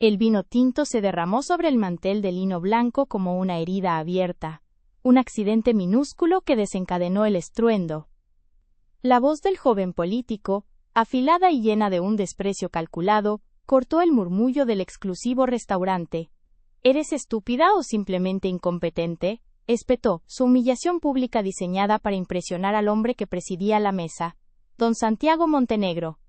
El vino tinto se derramó sobre el mantel de lino blanco como una herida abierta, un accidente minúsculo que desencadenó el estruendo. La voz del joven político, afilada y llena de un desprecio calculado, cortó el murmullo del exclusivo restaurante. ¿Eres estúpida o simplemente incompetente?, espetó, su humillación pública diseñada para impresionar al hombre que presidía la mesa, don Santiago Montenegro.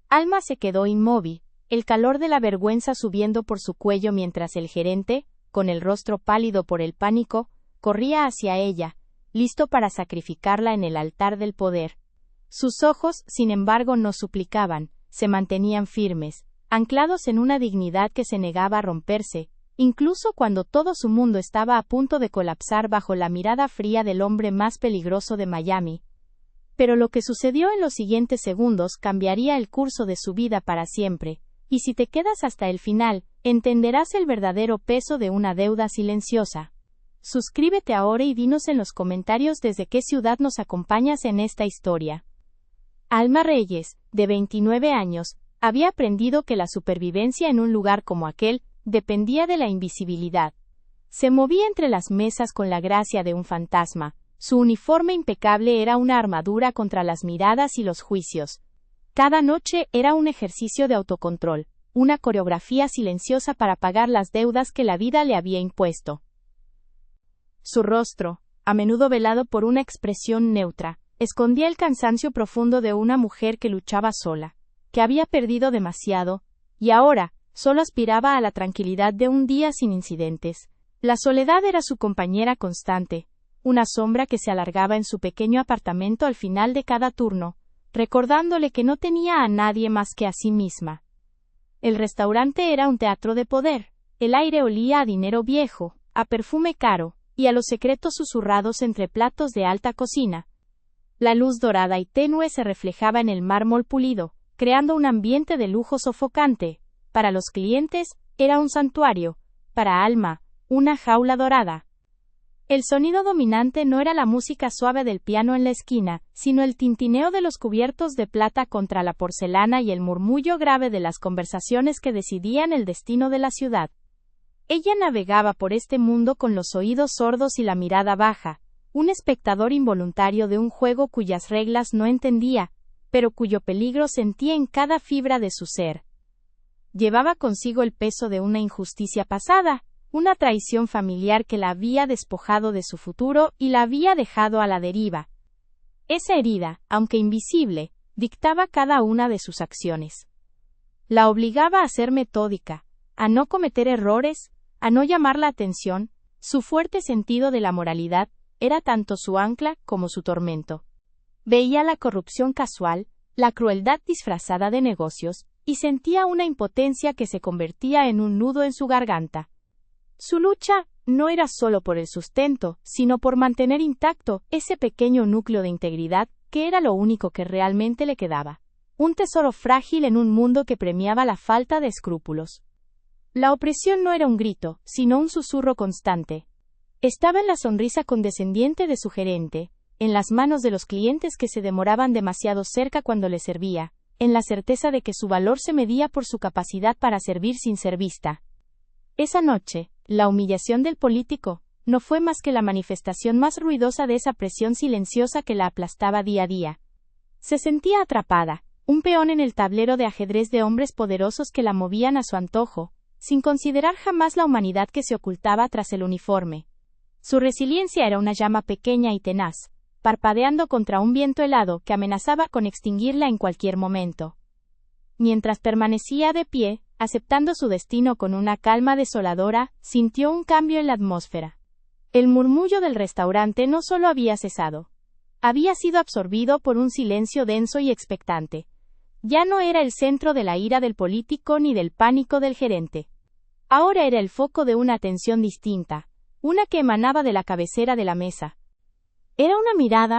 Alma se quedó inmóvil, el calor de la vergüenza subiendo por su cuello mientras el gerente, con el rostro pálido por el pánico, corría hacia ella, listo para sacrificarla en el altar del poder. Sus ojos, sin embargo, no suplicaban, se mantenían firmes, anclados en una dignidad que se negaba a romperse, incluso cuando todo su mundo estaba a punto de colapsar bajo la mirada fría del hombre más peligroso de Miami. Pero lo que sucedió en los siguientes segundos cambiaría el curso de su vida para siempre, y si te quedas hasta el final, entenderás el verdadero peso de una deuda silenciosa. Suscríbete ahora y dinos en los comentarios desde qué ciudad nos acompañas en esta historia. Alma Reyes, de 29 años, había aprendido que la supervivencia en un lugar como aquel dependía de la invisibilidad. Se movía entre las mesas con la gracia de un fantasma. Su uniforme impecable era una armadura contra las miradas y los juicios. Cada noche era un ejercicio de autocontrol, una coreografía silenciosa para pagar las deudas que la vida le había impuesto. Su rostro, a menudo velado por una expresión neutra, escondía el cansancio profundo de una mujer que luchaba sola, que había perdido demasiado, y ahora solo aspiraba a la tranquilidad de un día sin incidentes. La soledad era su compañera constante, una sombra que se alargaba en su pequeño apartamento al final de cada turno, recordándole que no tenía a nadie más que a sí misma. El restaurante era un teatro de poder. El aire olía a dinero viejo, a perfume caro, y a los secretos susurrados entre platos de alta cocina. La luz dorada y tenue se reflejaba en el mármol pulido, creando un ambiente de lujo sofocante. Para los clientes, era un santuario. Para Alma, una jaula dorada. El sonido dominante no era la música suave del piano en la esquina, sino el tintineo de los cubiertos de plata contra la porcelana y el murmullo grave de las conversaciones que decidían el destino de la ciudad. Ella navegaba por este mundo con los oídos sordos y la mirada baja, un espectador involuntario de un juego cuyas reglas no entendía, pero cuyo peligro sentía en cada fibra de su ser. Llevaba consigo el peso de una injusticia pasada, una traición familiar que la había despojado de su futuro y la había dejado a la deriva. Esa herida, aunque invisible, dictaba cada una de sus acciones. La obligaba a ser metódica, a no cometer errores, a no llamar la atención. Su fuerte sentido de la moralidad era tanto su ancla como su tormento. Veía la corrupción casual, la crueldad disfrazada de negocios, y sentía una impotencia que se convertía en un nudo en su garganta. Su lucha no era solo por el sustento, sino por mantener intacto ese pequeño núcleo de integridad, que era lo único que realmente le quedaba. Un tesoro frágil en un mundo que premiaba la falta de escrúpulos. La opresión no era un grito, sino un susurro constante. Estaba en la sonrisa condescendiente de su gerente, en las manos de los clientes que se demoraban demasiado cerca cuando le servía, en la certeza de que su valor se medía por su capacidad para servir sin ser vista. Esa noche, la humillación del político no fue más que la manifestación más ruidosa de esa presión silenciosa que la aplastaba día a día. Se sentía atrapada, un peón en el tablero de ajedrez de hombres poderosos que la movían a su antojo, sin considerar jamás la humanidad que se ocultaba tras el uniforme. Su resiliencia era una llama pequeña y tenaz, parpadeando contra un viento helado que amenazaba con extinguirla en cualquier momento. Mientras permanecía de pie, aceptando su destino con una calma desoladora, sintió un cambio en la atmósfera. El murmullo del restaurante no solo había cesado. Había sido absorbido por un silencio denso y expectante. Ya no era el centro de la ira del político ni del pánico del gerente. Ahora era el foco de una atención distinta, una que emanaba de la cabecera de la mesa. Era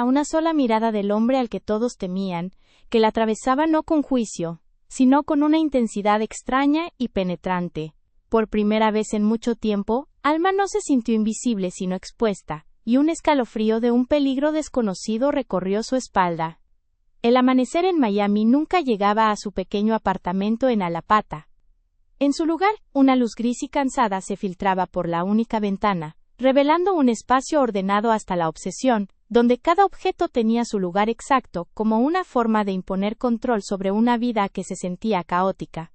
una sola mirada del hombre al que todos temían, que la atravesaba no con juicio, sino con una intensidad extraña y penetrante. Por primera vez en mucho tiempo, Alma no se sintió invisible sino expuesta, y un escalofrío de un peligro desconocido recorrió su espalda. El amanecer en Miami nunca llegaba a su pequeño apartamento en Alapata. En su lugar, una luz gris y cansada se filtraba por la única ventana, revelando un espacio ordenado hasta la obsesión, donde cada objeto tenía su lugar exacto, como una forma de imponer control sobre una vida que se sentía caótica.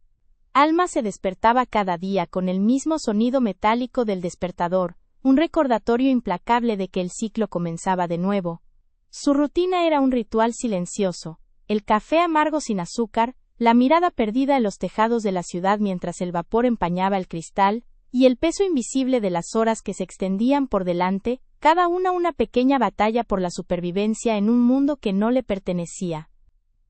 Alma se despertaba cada día con el mismo sonido metálico del despertador, un recordatorio implacable de que el ciclo comenzaba de nuevo. Su rutina era un ritual silencioso, el café amargo sin azúcar, la mirada perdida en los tejados de la ciudad mientras el vapor empañaba el cristal, y el peso invisible de las horas que se extendían por delante, cada una pequeña batalla por la supervivencia en un mundo que no le pertenecía.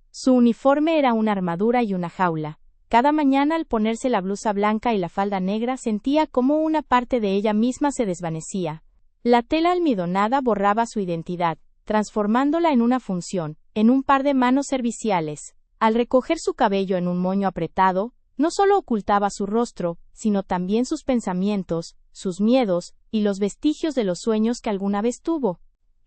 Su uniforme era una armadura y una jaula. Cada mañana al ponerse la blusa blanca y la falda negra sentía cómo una parte de ella misma se desvanecía. La tela almidonada borraba su identidad, transformándola en una función, en un par de manos serviciales. Al recoger su cabello en un moño apretado, no solo ocultaba su rostro, sino también sus pensamientos, sus miedos, y los vestigios de los sueños que alguna vez tuvo.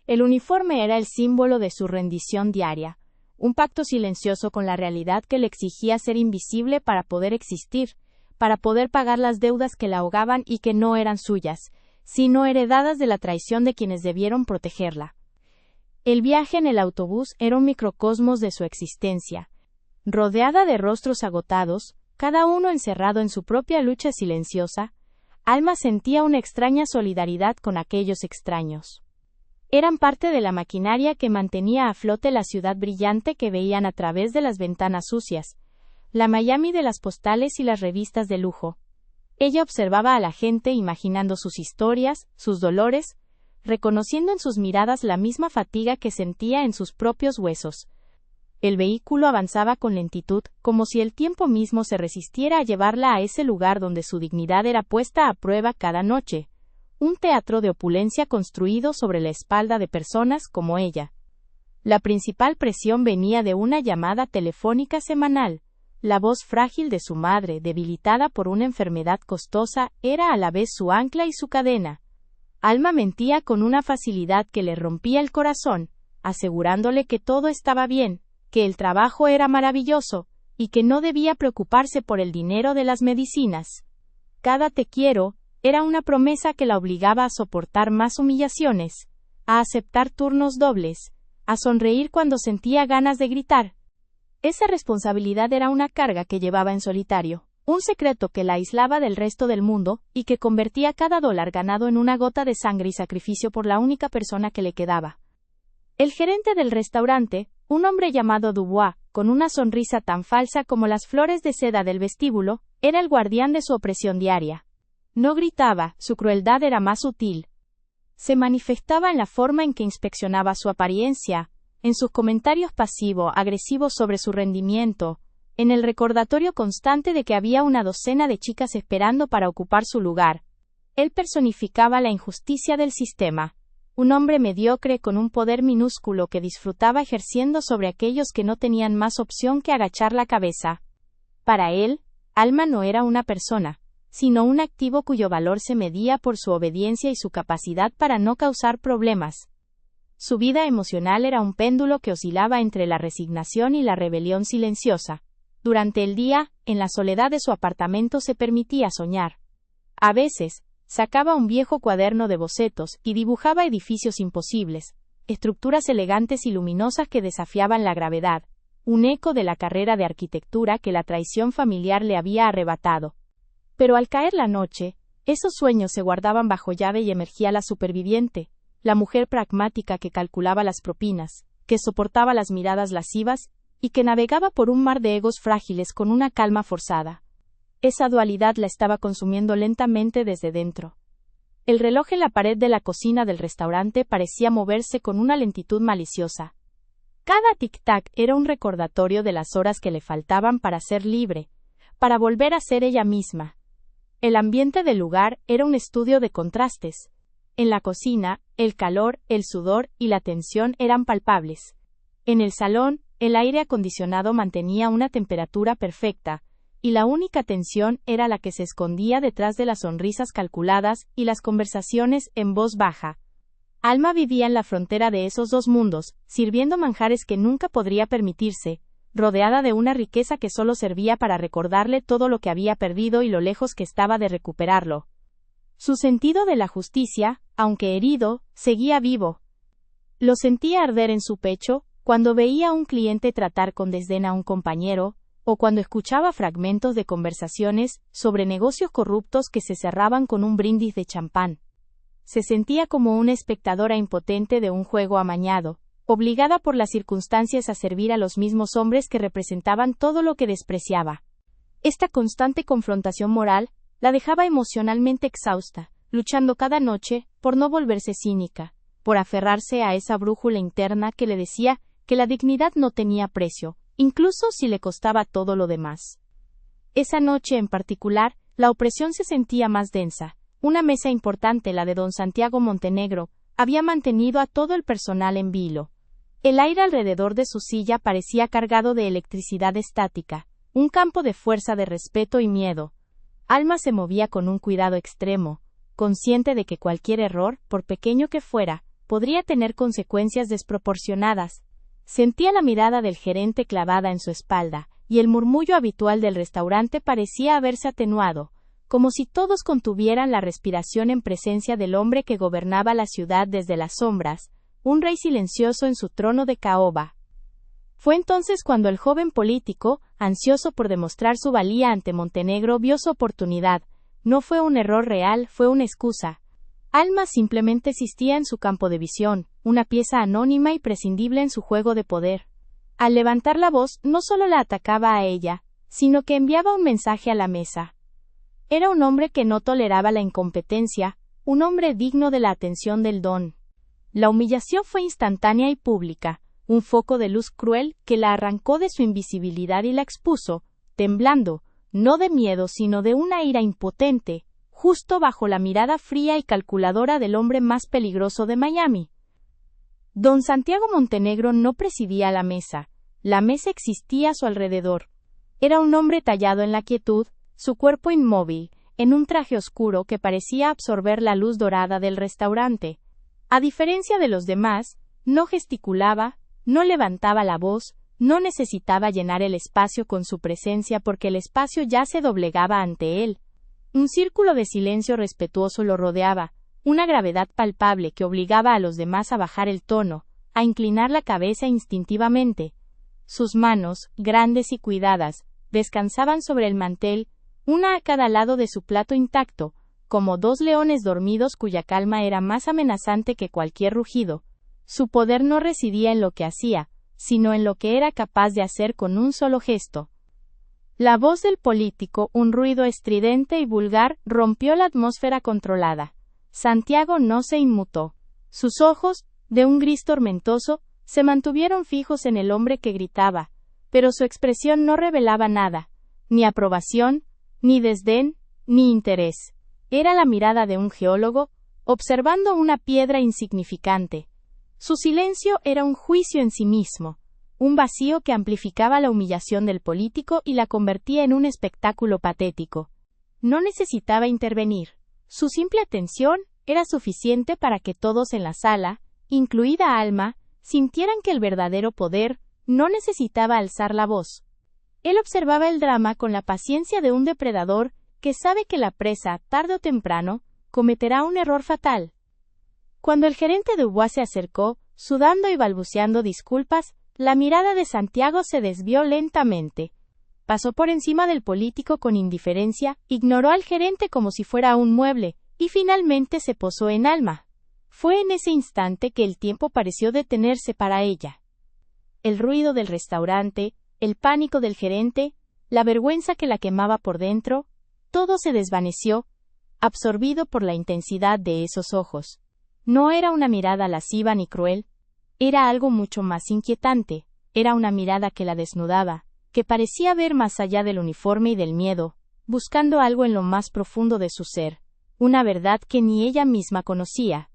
El uniforme era el símbolo de su rendición diaria, un pacto silencioso con la realidad que le exigía ser invisible para poder existir, para poder pagar las deudas que la ahogaban y que no eran suyas, sino heredadas de la traición de quienes debieron protegerla. El viaje en el autobús era un microcosmos de su existencia. Rodeada de rostros agotados, cada uno encerrado en su propia lucha silenciosa, Alma sentía una extraña solidaridad con aquellos extraños. Eran parte de la maquinaria que mantenía a flote la ciudad brillante que veían a través de las ventanas sucias, la Miami de las postales y las revistas de lujo. Ella observaba a la gente imaginando sus historias, sus dolores, reconociendo en sus miradas la misma fatiga que sentía en sus propios huesos. El vehículo avanzaba con lentitud, como si el tiempo mismo se resistiera a llevarla a ese lugar donde su dignidad era puesta a prueba cada noche. Un teatro de opulencia construido sobre la espalda de personas como ella. La principal presión venía de una llamada telefónica semanal. La voz frágil de su madre, debilitada por una enfermedad costosa, era a la vez su ancla y su cadena. Alma mentía con una facilidad que le rompía el corazón, asegurándole que todo estaba bien, que el trabajo era maravilloso, y que no debía preocuparse por el dinero de las medicinas. Cada te quiero era una promesa que la obligaba a soportar más humillaciones, a aceptar turnos dobles, a sonreír cuando sentía ganas de gritar. Esa responsabilidad era una carga que llevaba en solitario, un secreto que la aislaba del resto del mundo, y que convertía cada dólar ganado en una gota de sangre y sacrificio por la única persona que le quedaba. El gerente del restaurante, un hombre llamado Dubois, con una sonrisa tan falsa como las flores de seda del vestíbulo, era el guardián de su opresión diaria. No gritaba, su crueldad era más sutil. Se manifestaba en la forma en que inspeccionaba su apariencia, en sus comentarios pasivo-agresivos sobre su rendimiento, en el recordatorio constante de que había una docena de chicas esperando para ocupar su lugar. Él personificaba la injusticia del sistema. Un hombre mediocre con un poder minúsculo que disfrutaba ejerciendo sobre aquellos que no tenían más opción que agachar la cabeza. Para él, Alma no era una persona, sino un activo cuyo valor se medía por su obediencia y su capacidad para no causar problemas. Su vida emocional era un péndulo que oscilaba entre la resignación y la rebelión silenciosa. Durante el día, en la soledad de su apartamento se permitía soñar. A veces, sacaba un viejo cuaderno de bocetos y dibujaba edificios imposibles, estructuras elegantes y luminosas que desafiaban la gravedad, un eco de la carrera de arquitectura que la traición familiar le había arrebatado. Pero al caer la noche, esos sueños se guardaban bajo llave y emergía la superviviente, la mujer pragmática que calculaba las propinas, que soportaba las miradas lascivas, y que navegaba por un mar de egos frágiles con una calma forzada. Esa dualidad la estaba consumiendo lentamente desde dentro. El reloj en la pared de la cocina del restaurante parecía moverse con una lentitud maliciosa. Cada tic-tac era un recordatorio de las horas que le faltaban para ser libre, para volver a ser ella misma. El ambiente del lugar era un estudio de contrastes. En la cocina, el calor, el sudor y la tensión eran palpables. En el salón, el aire acondicionado mantenía una temperatura perfecta, y la única tensión era la que se escondía detrás de las sonrisas calculadas y las conversaciones en voz baja. Alma vivía en la frontera de esos dos mundos, sirviendo manjares que nunca podría permitirse, rodeada de una riqueza que solo servía para recordarle todo lo que había perdido y lo lejos que estaba de recuperarlo. Su sentido de la justicia, aunque herido, seguía vivo. Lo sentía arder en su pecho, cuando veía a un cliente tratar con desdén a un compañero, o cuando escuchaba fragmentos de conversaciones sobre negocios corruptos que se cerraban con un brindis de champán. Se sentía como una espectadora impotente de un juego amañado, obligada por las circunstancias a servir a los mismos hombres que representaban todo lo que despreciaba. Esta constante confrontación moral la dejaba emocionalmente exhausta, luchando cada noche por no volverse cínica, por aferrarse a esa brújula interna que le decía que la dignidad no tenía precio, incluso si le costaba todo lo demás. Esa noche en particular, la opresión se sentía más densa. Una mesa importante, la de don Santiago Montenegro, había mantenido a todo el personal en vilo. El aire alrededor de su silla parecía cargado de electricidad estática, un campo de fuerza de respeto y miedo. Alma se movía con un cuidado extremo, consciente de que cualquier error, por pequeño que fuera, podría tener consecuencias desproporcionadas. Sentía la mirada del gerente clavada en su espalda, y el murmullo habitual del restaurante parecía haberse atenuado, como si todos contuvieran la respiración en presencia del hombre que gobernaba la ciudad desde las sombras, un rey silencioso en su trono de caoba. Fue entonces cuando el joven político, ansioso por demostrar su valía ante Montenegro, vio su oportunidad. No fue un error real, fue una excusa. Alma simplemente existía en su campo de visión, una pieza anónima y prescindible en su juego de poder. Al levantar la voz, no solo la atacaba a ella, sino que enviaba un mensaje a la mesa. Era un hombre que no toleraba la incompetencia, un hombre digno de la atención del don. La humillación fue instantánea y pública, un foco de luz cruel que la arrancó de su invisibilidad y la expuso, temblando, no de miedo sino de una ira impotente, justo bajo la mirada fría y calculadora del hombre más peligroso de Miami. Don Santiago Montenegro no presidía la mesa existía a su alrededor. Era un hombre tallado en la quietud, su cuerpo inmóvil, en un traje oscuro que parecía absorber la luz dorada del restaurante. A diferencia de los demás, no gesticulaba, no levantaba la voz, no necesitaba llenar el espacio con su presencia porque el espacio ya se doblegaba ante él. Un círculo de silencio respetuoso lo rodeaba, una gravedad palpable que obligaba a los demás a bajar el tono, a inclinar la cabeza instintivamente. Sus manos, grandes y cuidadas, descansaban sobre el mantel, una a cada lado de su plato intacto, como dos leones dormidos cuya calma era más amenazante que cualquier rugido. Su poder no residía en lo que hacía, sino en lo que era capaz de hacer con un solo gesto. La voz del político, un ruido estridente y vulgar, rompió la atmósfera controlada. Santiago no se inmutó. Sus ojos, de un gris tormentoso, se mantuvieron fijos en el hombre que gritaba, pero su expresión no revelaba nada, ni aprobación, ni desdén, ni interés. Era la mirada de un geólogo, observando una piedra insignificante. Su silencio era un juicio en sí mismo, un vacío que amplificaba la humillación del político y la convertía en un espectáculo patético. No necesitaba intervenir. Su simple atención era suficiente para que todos en la sala, incluida Alma, sintieran que el verdadero poder no necesitaba alzar la voz. Él observaba el drama con la paciencia de un depredador que sabe que la presa, tarde o temprano, cometerá un error fatal. Cuando el gerente Dubois se acercó, sudando y balbuceando disculpas, la mirada de Santiago se desvió lentamente. Pasó por encima del político con indiferencia, ignoró al gerente como si fuera un mueble, y finalmente se posó en Alma. Fue en ese instante que el tiempo pareció detenerse para ella. El ruido del restaurante, el pánico del gerente, la vergüenza que la quemaba por dentro, todo se desvaneció, absorbido por la intensidad de esos ojos. No era una mirada lasciva ni cruel, era algo mucho más inquietante, era una mirada que la desnudaba, que parecía ver más allá del uniforme y del miedo, buscando algo en lo más profundo de su ser, una verdad que ni ella misma conocía.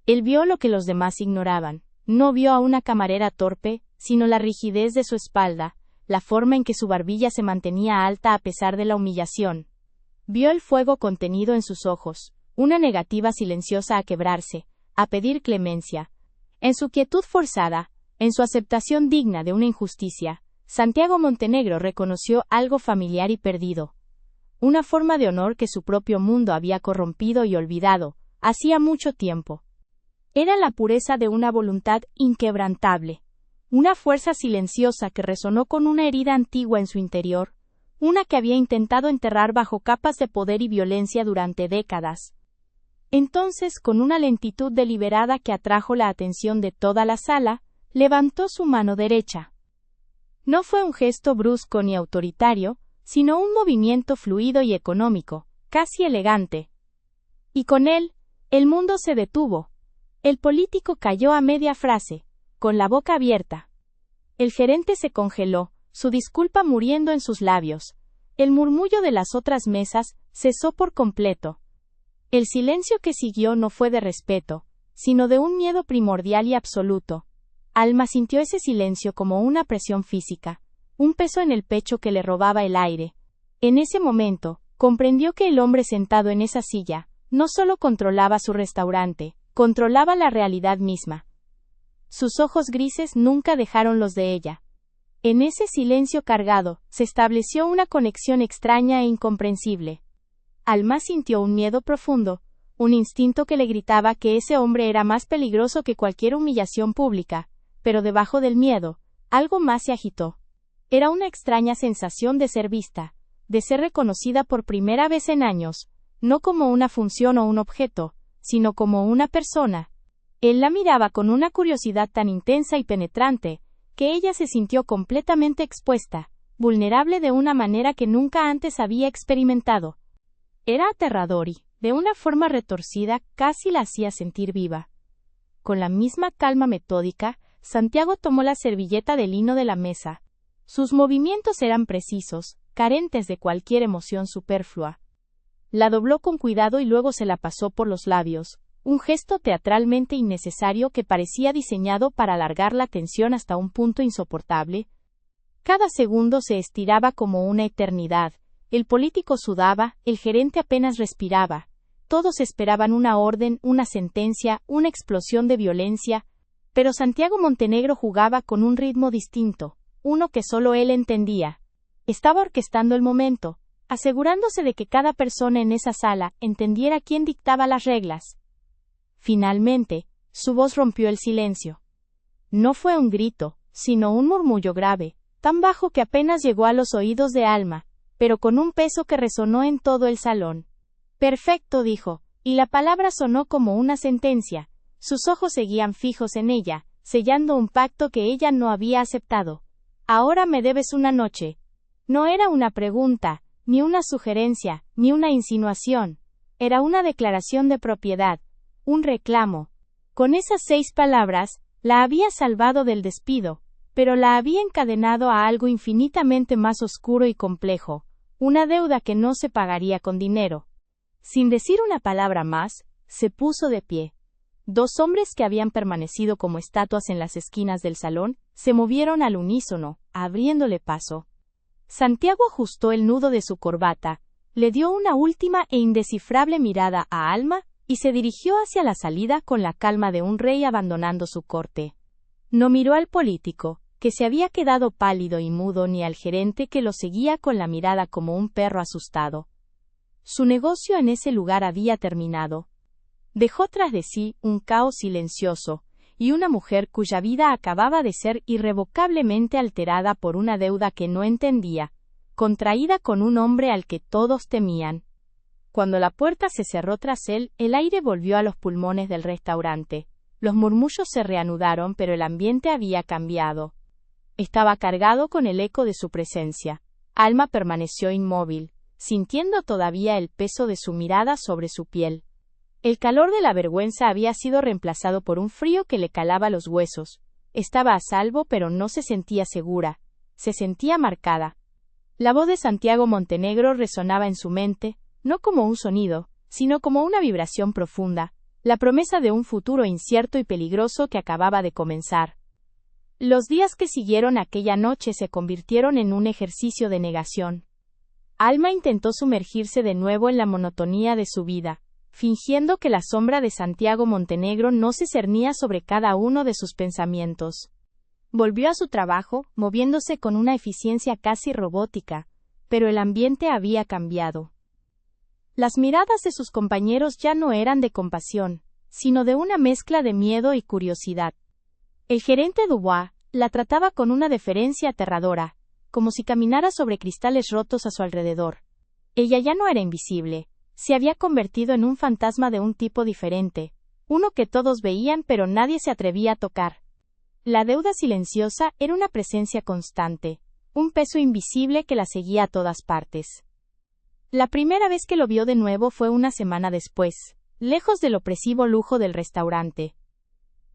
Él vio lo que los demás ignoraban, no vio a una camarera torpe, sino la rigidez de su espalda, la forma en que su barbilla se mantenía alta a pesar de la humillación. Vio el fuego contenido en sus ojos, una negativa silenciosa a quebrarse, a pedir clemencia. En su quietud forzada, en su aceptación digna de una injusticia, Santiago Montenegro reconoció algo familiar y perdido. Una forma de honor que su propio mundo había corrompido y olvidado, hacía mucho tiempo. Era la pureza de una voluntad inquebrantable. Una fuerza silenciosa que resonó con una herida antigua en su interior, una que había intentado enterrar bajo capas de poder y violencia durante décadas. Entonces, con una lentitud deliberada que atrajo la atención de toda la sala, levantó su mano derecha. No fue un gesto brusco ni autoritario, sino un movimiento fluido y económico, casi elegante. Y con él, el mundo se detuvo. El político cayó a media frase, con la boca abierta. El gerente se congeló, su disculpa muriendo en sus labios. El murmullo de las otras mesas cesó por completo. El silencio que siguió no fue de respeto, sino de un miedo primordial y absoluto. Alma sintió ese silencio como una presión física, un peso en el pecho que le robaba el aire. En ese momento, comprendió que el hombre sentado en esa silla, no solo controlaba su restaurante, controlaba la realidad misma. Sus ojos grises nunca dejaron los de ella. En ese silencio cargado, se estableció una conexión extraña e incomprensible. Alma sintió un miedo profundo, un instinto que le gritaba que ese hombre era más peligroso que cualquier humillación pública, pero debajo del miedo, algo más se agitó. Era una extraña sensación de ser vista, de ser reconocida por primera vez en años, no como una función o un objeto, sino como una persona. Él la miraba con una curiosidad tan intensa y penetrante, que ella se sintió completamente expuesta, vulnerable de una manera que nunca antes había experimentado. Era aterrador y, de una forma retorcida, casi la hacía sentir viva. Con la misma calma metódica, Santiago tomó la servilleta de lino de la mesa. Sus movimientos eran precisos, carentes de cualquier emoción superflua. La dobló con cuidado y luego se la pasó por los labios, un gesto teatralmente innecesario que parecía diseñado para alargar la tensión hasta un punto insoportable. Cada segundo se estiraba como una eternidad. El político sudaba, el gerente apenas respiraba. Todos esperaban una orden, una sentencia, una explosión de violencia. Pero Santiago Montenegro jugaba con un ritmo distinto, uno que solo él entendía. Estaba orquestando el momento, asegurándose de que cada persona en esa sala entendiera quién dictaba las reglas. Finalmente, su voz rompió el silencio. No fue un grito, sino un murmullo grave, tan bajo que apenas llegó a los oídos de Alma, pero con un peso que resonó en todo el salón. Perfecto, dijo, y la palabra sonó como una sentencia. Sus ojos seguían fijos en ella, sellando un pacto que ella no había aceptado. Ahora me debes una noche. No era una pregunta, ni una sugerencia, ni una insinuación. Era una declaración de propiedad, un reclamo. Con esas 6 palabras, la había salvado del despido, pero la había encadenado a algo infinitamente más oscuro y complejo, una deuda que no se pagaría con dinero. Sin decir una palabra más, se puso de pie. 2 hombres que habían permanecido como estatuas en las esquinas del salón, se movieron al unísono, abriéndole paso. Santiago ajustó el nudo de su corbata, le dio una última e indescifrable mirada a Alma, y se dirigió hacia la salida con la calma de un rey abandonando su corte. No miró al político, que se había quedado pálido y mudo, ni al gerente que lo seguía con la mirada como un perro asustado. Su negocio en ese lugar había terminado. Dejó tras de sí un caos silencioso, y una mujer cuya vida acababa de ser irrevocablemente alterada por una deuda que no entendía, contraída con un hombre al que todos temían. Cuando la puerta se cerró tras él, el aire volvió a los pulmones del restaurante. Los murmullos se reanudaron, pero el ambiente había cambiado. Estaba cargado con el eco de su presencia. Alma permaneció inmóvil, sintiendo todavía el peso de su mirada sobre su piel. El calor de la vergüenza había sido reemplazado por un frío que le calaba los huesos. Estaba a salvo, pero no se sentía segura. Se sentía marcada. La voz de Santiago Montenegro resonaba en su mente, no como un sonido, sino como una vibración profunda, la promesa de un futuro incierto y peligroso que acababa de comenzar. Los días que siguieron aquella noche se convirtieron en un ejercicio de negación. Alma intentó sumergirse de nuevo en la monotonía de su vida, fingiendo que la sombra de Santiago Montenegro no se cernía sobre cada uno de sus pensamientos. Volvió a su trabajo, moviéndose con una eficiencia casi robótica, pero el ambiente había cambiado. Las miradas de sus compañeros ya no eran de compasión, sino de una mezcla de miedo y curiosidad. El gerente Dubois la trataba con una deferencia aterradora, como si caminara sobre cristales rotos a su alrededor. Ella ya no era invisible, se había convertido en un fantasma de un tipo diferente, uno que todos veían pero nadie se atrevía a tocar. La deuda silenciosa era una presencia constante, un peso invisible que la seguía a todas partes. La primera vez que lo vio de nuevo fue una semana después, lejos del opresivo lujo del restaurante.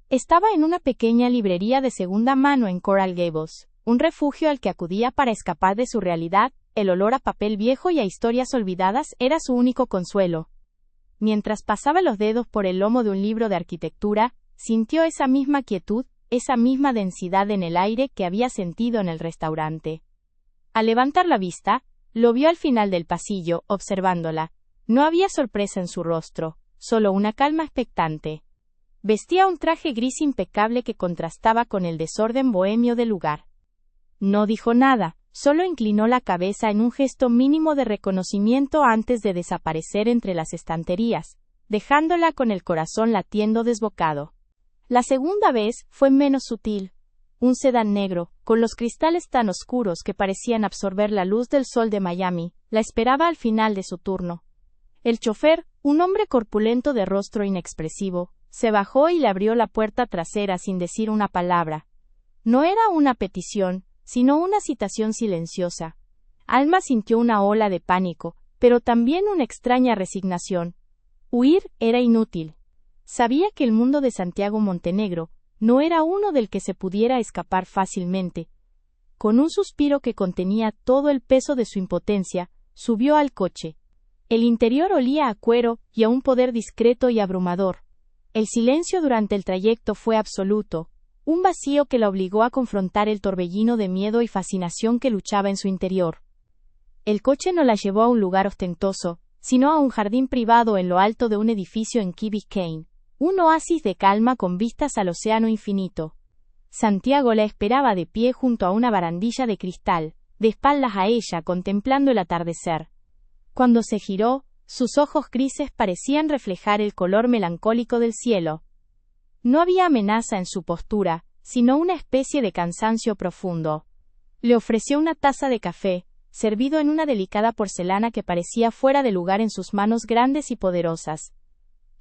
Estaba en una pequeña librería de segunda mano en Coral Gables, un refugio al que acudía para escapar de su realidad. El olor a papel viejo y a historias olvidadas era su único consuelo. Mientras pasaba los dedos por el lomo de un libro de arquitectura, sintió esa misma quietud, esa misma densidad en el aire que había sentido en el restaurante. Al levantar la vista, lo vio al final del pasillo, observándola. No había sorpresa en su rostro, solo una calma expectante. Vestía un traje gris impecable que contrastaba con el desorden bohemio del lugar. No dijo nada, solo inclinó la cabeza en un gesto mínimo de reconocimiento antes de desaparecer entre las estanterías, dejándola con el corazón latiendo desbocado. La segunda vez fue menos sutil. Un sedán negro, con los cristales tan oscuros que parecían absorber la luz del sol de Miami, la esperaba al final de su turno. El chofer, un hombre corpulento de rostro inexpresivo, se bajó y le abrió la puerta trasera sin decir una palabra. No era una petición, sino una citación silenciosa. Alma sintió una ola de pánico, pero también una extraña resignación. Huir era inútil. Sabía que el mundo de Santiago Montenegro no era uno del que se pudiera escapar fácilmente. Con un suspiro que contenía todo el peso de su impotencia, subió al coche. El interior olía a cuero y a un poder discreto y abrumador. El silencio durante el trayecto fue absoluto, un vacío que la obligó a confrontar el torbellino de miedo y fascinación que luchaba en su interior. El coche no la llevó a un lugar ostentoso, sino a un jardín privado en lo alto de un edificio en Key Biscayne, un oasis de calma con vistas al océano infinito. Santiago la esperaba de pie junto a una barandilla de cristal, de espaldas a ella contemplando el atardecer. Cuando se giró, sus ojos grises parecían reflejar el color melancólico del cielo. No había amenaza en su postura, sino una especie de cansancio profundo. Le ofreció una taza de café, servido en una delicada porcelana que parecía fuera de lugar en sus manos grandes y poderosas.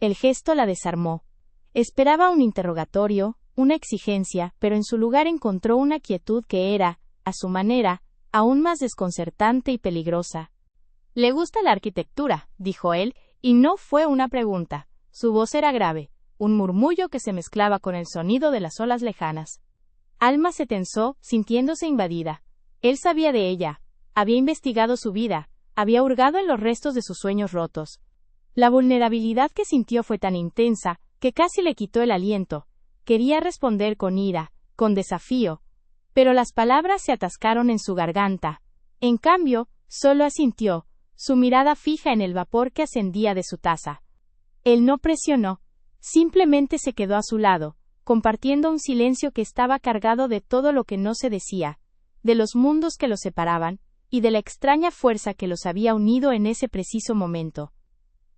El gesto la desarmó. Esperaba un interrogatorio, una exigencia, pero en su lugar encontró una quietud que era, a su manera, aún más desconcertante y peligrosa. «¿Le gusta la arquitectura?», dijo él, y no fue una pregunta. Su voz era grave, un murmullo que se mezclaba con el sonido de las olas lejanas. Alma se tensó, sintiéndose invadida. Él sabía de ella, había investigado su vida, había hurgado en los restos de sus sueños rotos. La vulnerabilidad que sintió fue tan intensa, que casi le quitó el aliento. Quería responder con ira, con desafío, pero las palabras se atascaron en su garganta. En cambio, solo asintió, su mirada fija en el vapor que ascendía de su taza. Él no presionó, simplemente se quedó a su lado, compartiendo un silencio que estaba cargado de todo lo que no se decía, de los mundos que los separaban, y de la extraña fuerza que los había unido en ese preciso momento.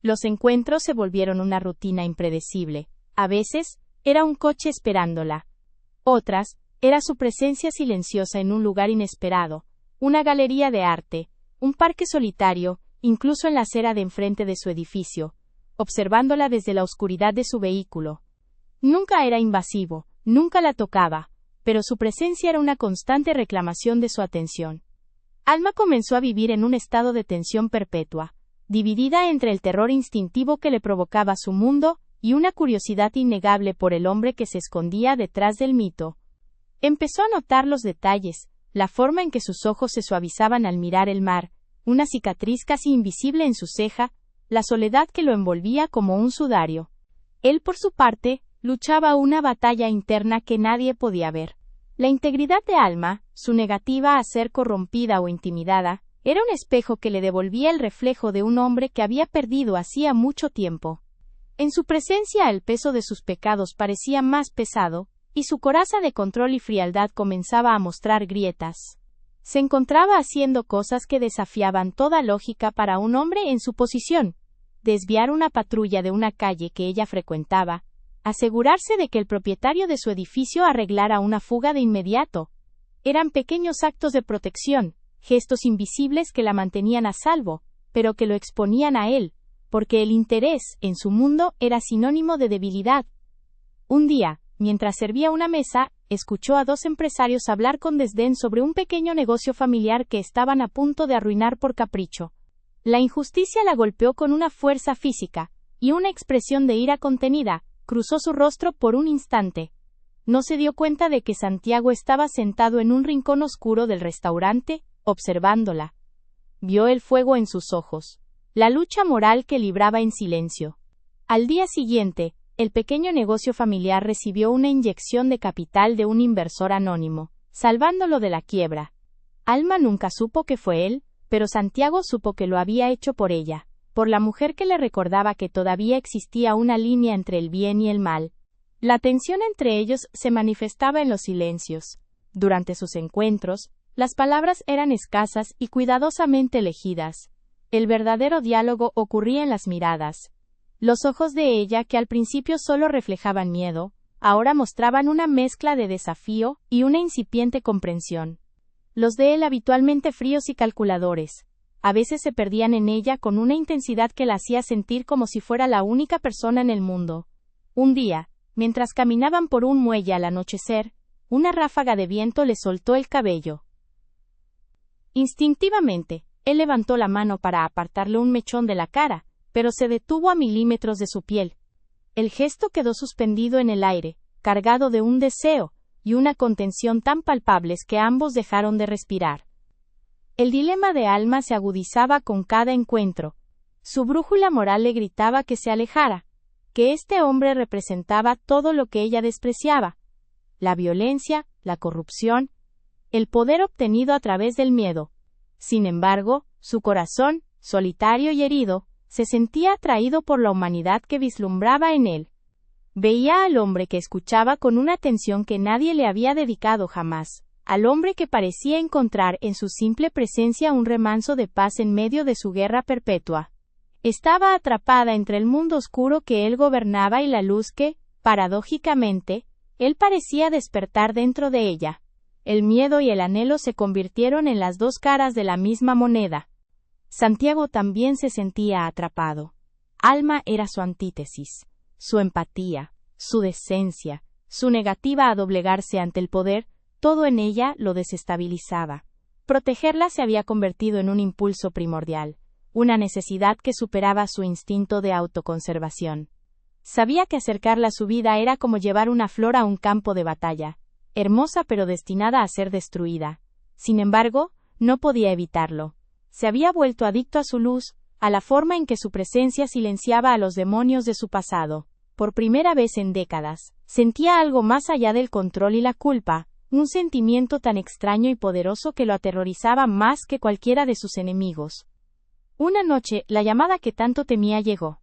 Los encuentros se volvieron una rutina impredecible. A veces, era un coche esperándola. Otras, era su presencia silenciosa en un lugar inesperado, una galería de arte, un parque solitario, incluso en la acera de enfrente de su edificio, observándola desde la oscuridad de su vehículo. Nunca era invasivo, nunca la tocaba, pero su presencia era una constante reclamación de su atención. Alma comenzó a vivir en un estado de tensión perpetua, dividida entre el terror instintivo que le provocaba su mundo y una curiosidad innegable por el hombre que se escondía detrás del mito. Empezó a notar los detalles, la forma en que sus ojos se suavizaban al mirar el mar, una cicatriz casi invisible en su ceja, la soledad que lo envolvía como un sudario. Él, por su parte, luchaba una batalla interna que nadie podía ver. La integridad de Alma, su negativa a ser corrompida o intimidada, era un espejo que le devolvía el reflejo de un hombre que había perdido hacía mucho tiempo. En su presencia el peso de sus pecados parecía más pesado, y su coraza de control y frialdad comenzaba a mostrar grietas. Se encontraba haciendo cosas que desafiaban toda lógica para un hombre en su posición: desviar una patrulla de una calle que ella frecuentaba, asegurarse de que el propietario de su edificio arreglara una fuga de inmediato. Eran pequeños actos de protección, gestos invisibles que la mantenían a salvo, pero que lo exponían a él, porque el interés en su mundo era sinónimo de debilidad. Un día, mientras servía una mesa, escuchó a dos empresarios hablar con desdén sobre un pequeño negocio familiar que estaban a punto de arruinar por capricho. La injusticia la golpeó con una fuerza física, y una expresión de ira contenida cruzó su rostro por un instante. No se dio cuenta de que Santiago estaba sentado en un rincón oscuro del restaurante, observándola. Vio el fuego en sus ojos, la lucha moral que libraba en silencio. Al día siguiente, el pequeño negocio familiar recibió una inyección de capital de un inversor anónimo, salvándolo de la quiebra. Alma nunca supo que fue él, pero Santiago supo que lo había hecho por ella, por la mujer que le recordaba que todavía existía una línea entre el bien y el mal. La tensión entre ellos se manifestaba en los silencios. Durante sus encuentros, las palabras eran escasas y cuidadosamente elegidas. El verdadero diálogo ocurría en las miradas. Los ojos de ella, que al principio solo reflejaban miedo, ahora mostraban una mezcla de desafío y una incipiente comprensión. Los de él, habitualmente fríos y calculadores, a veces se perdían en ella con una intensidad que la hacía sentir como si fuera la única persona en el mundo. Un día, mientras caminaban por un muelle al anochecer, una ráfaga de viento le soltó el cabello. Instintivamente, él levantó la mano para apartarle un mechón de la cara, pero se detuvo a milímetros de su piel. El gesto quedó suspendido en el aire, cargado de un deseo y una contención tan palpables que ambos dejaron de respirar. El dilema de Alma se agudizaba con cada encuentro. Su brújula moral le gritaba que se alejara, que este hombre representaba todo lo que ella despreciaba: la violencia, la corrupción, el poder obtenido a través del miedo. Sin embargo, su corazón, solitario y herido, se sentía atraído por la humanidad que vislumbraba en él. Veía al hombre que escuchaba con una atención que nadie le había dedicado jamás, al hombre que parecía encontrar en su simple presencia un remanso de paz en medio de su guerra perpetua. Estaba atrapada entre el mundo oscuro que él gobernaba y la luz que, paradójicamente, él parecía despertar dentro de ella. El miedo y el anhelo se convirtieron en las dos caras de la misma moneda. Santiago también se sentía atrapado. Alma era su antítesis, su empatía, su decencia, su negativa a doblegarse ante el poder, todo en ella lo desestabilizaba. Protegerla se había convertido en un impulso primordial, una necesidad que superaba su instinto de autoconservación. Sabía que acercarla a su vida era como llevar una flor a un campo de batalla, hermosa pero destinada a ser destruida. Sin embargo, no podía evitarlo. Se había vuelto adicto a su luz, a la forma en que su presencia silenciaba a los demonios de su pasado. Por primera vez en décadas, sentía algo más allá del control y la culpa, un sentimiento tan extraño y poderoso que lo aterrorizaba más que cualquiera de sus enemigos. Una noche, la llamada que tanto temía llegó.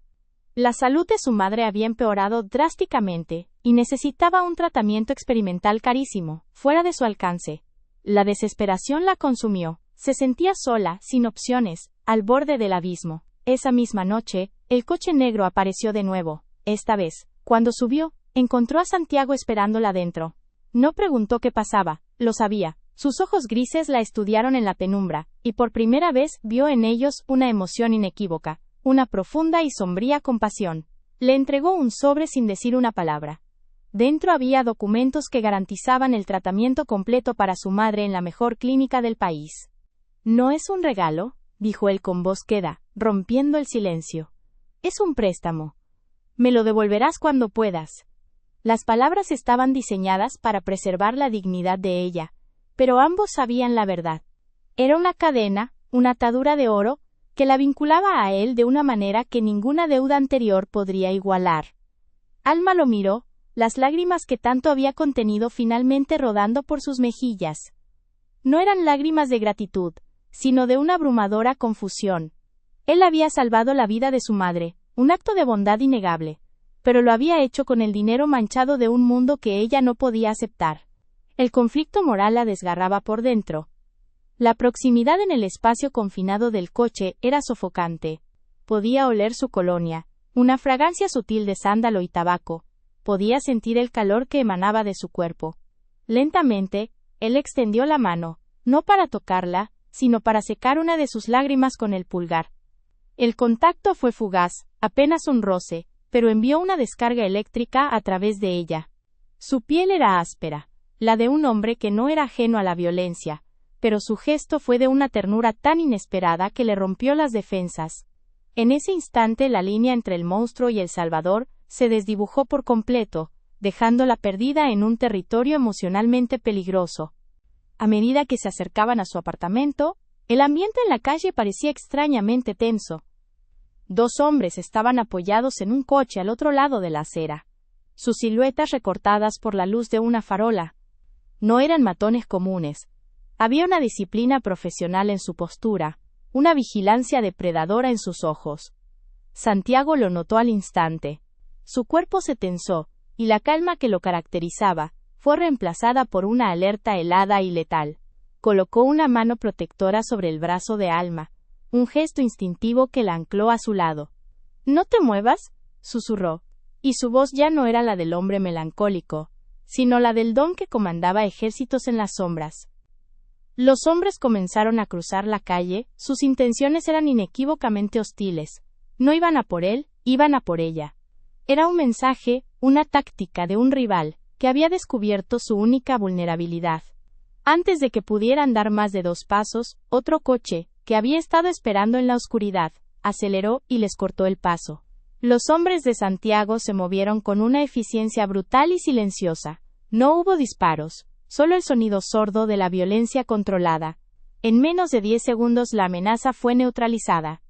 La salud de su madre había empeorado drásticamente, y necesitaba un tratamiento experimental carísimo, fuera de su alcance. La desesperación la consumió. Se sentía sola, sin opciones, al borde del abismo. Esa misma noche, el coche negro apareció de nuevo. Esta vez, cuando subió, encontró a Santiago esperándola dentro. No preguntó qué pasaba, lo sabía. Sus ojos grises la estudiaron en la penumbra, y por primera vez vio en ellos una emoción inequívoca, una profunda y sombría compasión. Le entregó un sobre sin decir una palabra. Dentro había documentos que garantizaban el tratamiento completo para su madre en la mejor clínica del país. «No es un regalo», dijo él con voz queda, rompiendo el silencio. «Es un préstamo. Me lo devolverás cuando puedas». Las palabras estaban diseñadas para preservar la dignidad de ella, pero ambos sabían la verdad. Era una cadena, una atadura de oro, que la vinculaba a él de una manera que ninguna deuda anterior podría igualar. Alma lo miró, las lágrimas que tanto había contenido finalmente rodando por sus mejillas. No eran lágrimas de gratitud, sino de una abrumadora confusión. Él había salvado la vida de su madre, un acto de bondad innegable. pero lo había hecho con el dinero manchado de un mundo que ella no podía aceptar. El conflicto moral la desgarraba por dentro. La proximidad en el espacio confinado del coche era sofocante. Podía oler su colonia, una fragancia sutil de sándalo y tabaco. Podía sentir el calor que emanaba de su cuerpo. Lentamente, él extendió la mano, no para tocarla, sino para secar una de sus lágrimas con el pulgar. El contacto fue fugaz, apenas un roce, pero envió una descarga eléctrica a través de ella. Su piel era áspera, la de un hombre que no era ajeno a la violencia, pero su gesto fue de una ternura tan inesperada que le rompió las defensas. En ese instante la línea entre el monstruo y el salvador se desdibujó por completo, dejándola perdida en un territorio emocionalmente peligroso. A medida que se acercaban a su apartamento, el ambiente en la calle parecía extrañamente tenso. Dos hombres estaban apoyados en un coche al otro lado de la acera, sus siluetas recortadas por la luz de una farola. No eran matones comunes. Había una disciplina profesional en su postura, una vigilancia depredadora en sus ojos. Santiago lo notó al instante. Su cuerpo se tensó, y la calma que lo caracterizaba fue reemplazada por una alerta helada y letal. Colocó una mano protectora sobre el brazo de Alma, un gesto instintivo que la ancló a su lado. «No te muevas», susurró, y su voz ya no era la del hombre melancólico, sino la del don que comandaba ejércitos en las sombras. Los hombres comenzaron a cruzar la calle, sus intenciones eran inequívocamente hostiles. No iban a por él, iban a por ella. Era un mensaje, una táctica de un rival, que había descubierto su única vulnerabilidad. Antes de que pudieran dar más de 2 pasos, otro coche, que había estado esperando en la oscuridad, aceleró y les cortó el paso. Los hombres de Santiago se movieron con una eficiencia brutal y silenciosa. No hubo disparos, solo el sonido sordo de la violencia controlada. En menos de 10 segundos la amenaza fue neutralizada.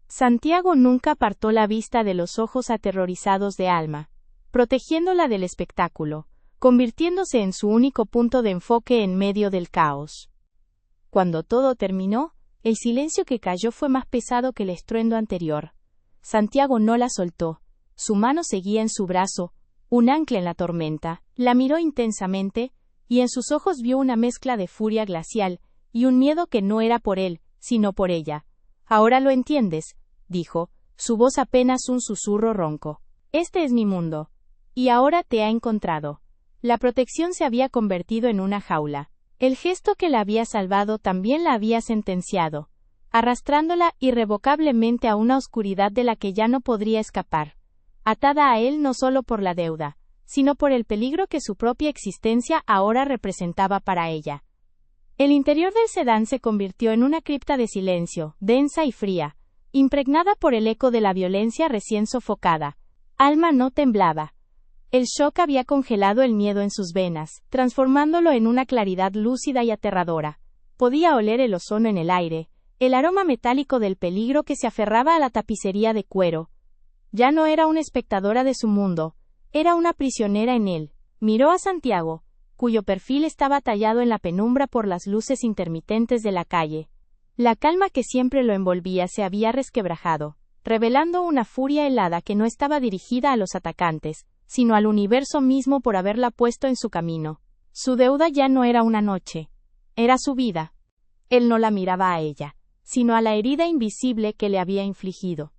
Santiago nunca apartó la vista de los ojos aterrorizados de Alma, protegiéndola del espectáculo, convirtiéndose en su único punto de enfoque en medio del caos. Cuando todo terminó, el silencio que cayó fue más pesado que el estruendo anterior. Santiago no la soltó. Su mano seguía en su brazo, un ancla en la tormenta. La miró intensamente, y en sus ojos vio una mezcla de furia glacial, y un miedo que no era por él, sino por ella. «Ahora lo entiendes», dijo, su voz apenas un susurro ronco. «Este es mi mundo. Y ahora te ha encontrado». La protección se había convertido en una jaula. El gesto que la había salvado también la había sentenciado, arrastrándola irrevocablemente a una oscuridad de la que ya no podría escapar, atada a él no solo por la deuda, sino por el peligro que su propia existencia ahora representaba para ella. El interior del sedán se convirtió en una cripta de silencio, densa y fría, impregnada por el eco de la violencia recién sofocada. Alma no temblaba. El shock había congelado el miedo en sus venas, transformándolo en una claridad lúcida y aterradora. Podía oler el ozono en el aire, el aroma metálico del peligro que se aferraba a la tapicería de cuero. Ya no era una espectadora de su mundo, era una prisionera en él. Miró a Santiago, cuyo perfil estaba tallado en la penumbra por las luces intermitentes de la calle. La calma que siempre lo envolvía se había resquebrajado, revelando una furia helada que no estaba dirigida a los atacantes, sino al universo mismo por haberla puesto en su camino. Su deuda ya no era una noche, era su vida. Él no la miraba a ella, sino a la herida invisible que le había infligido.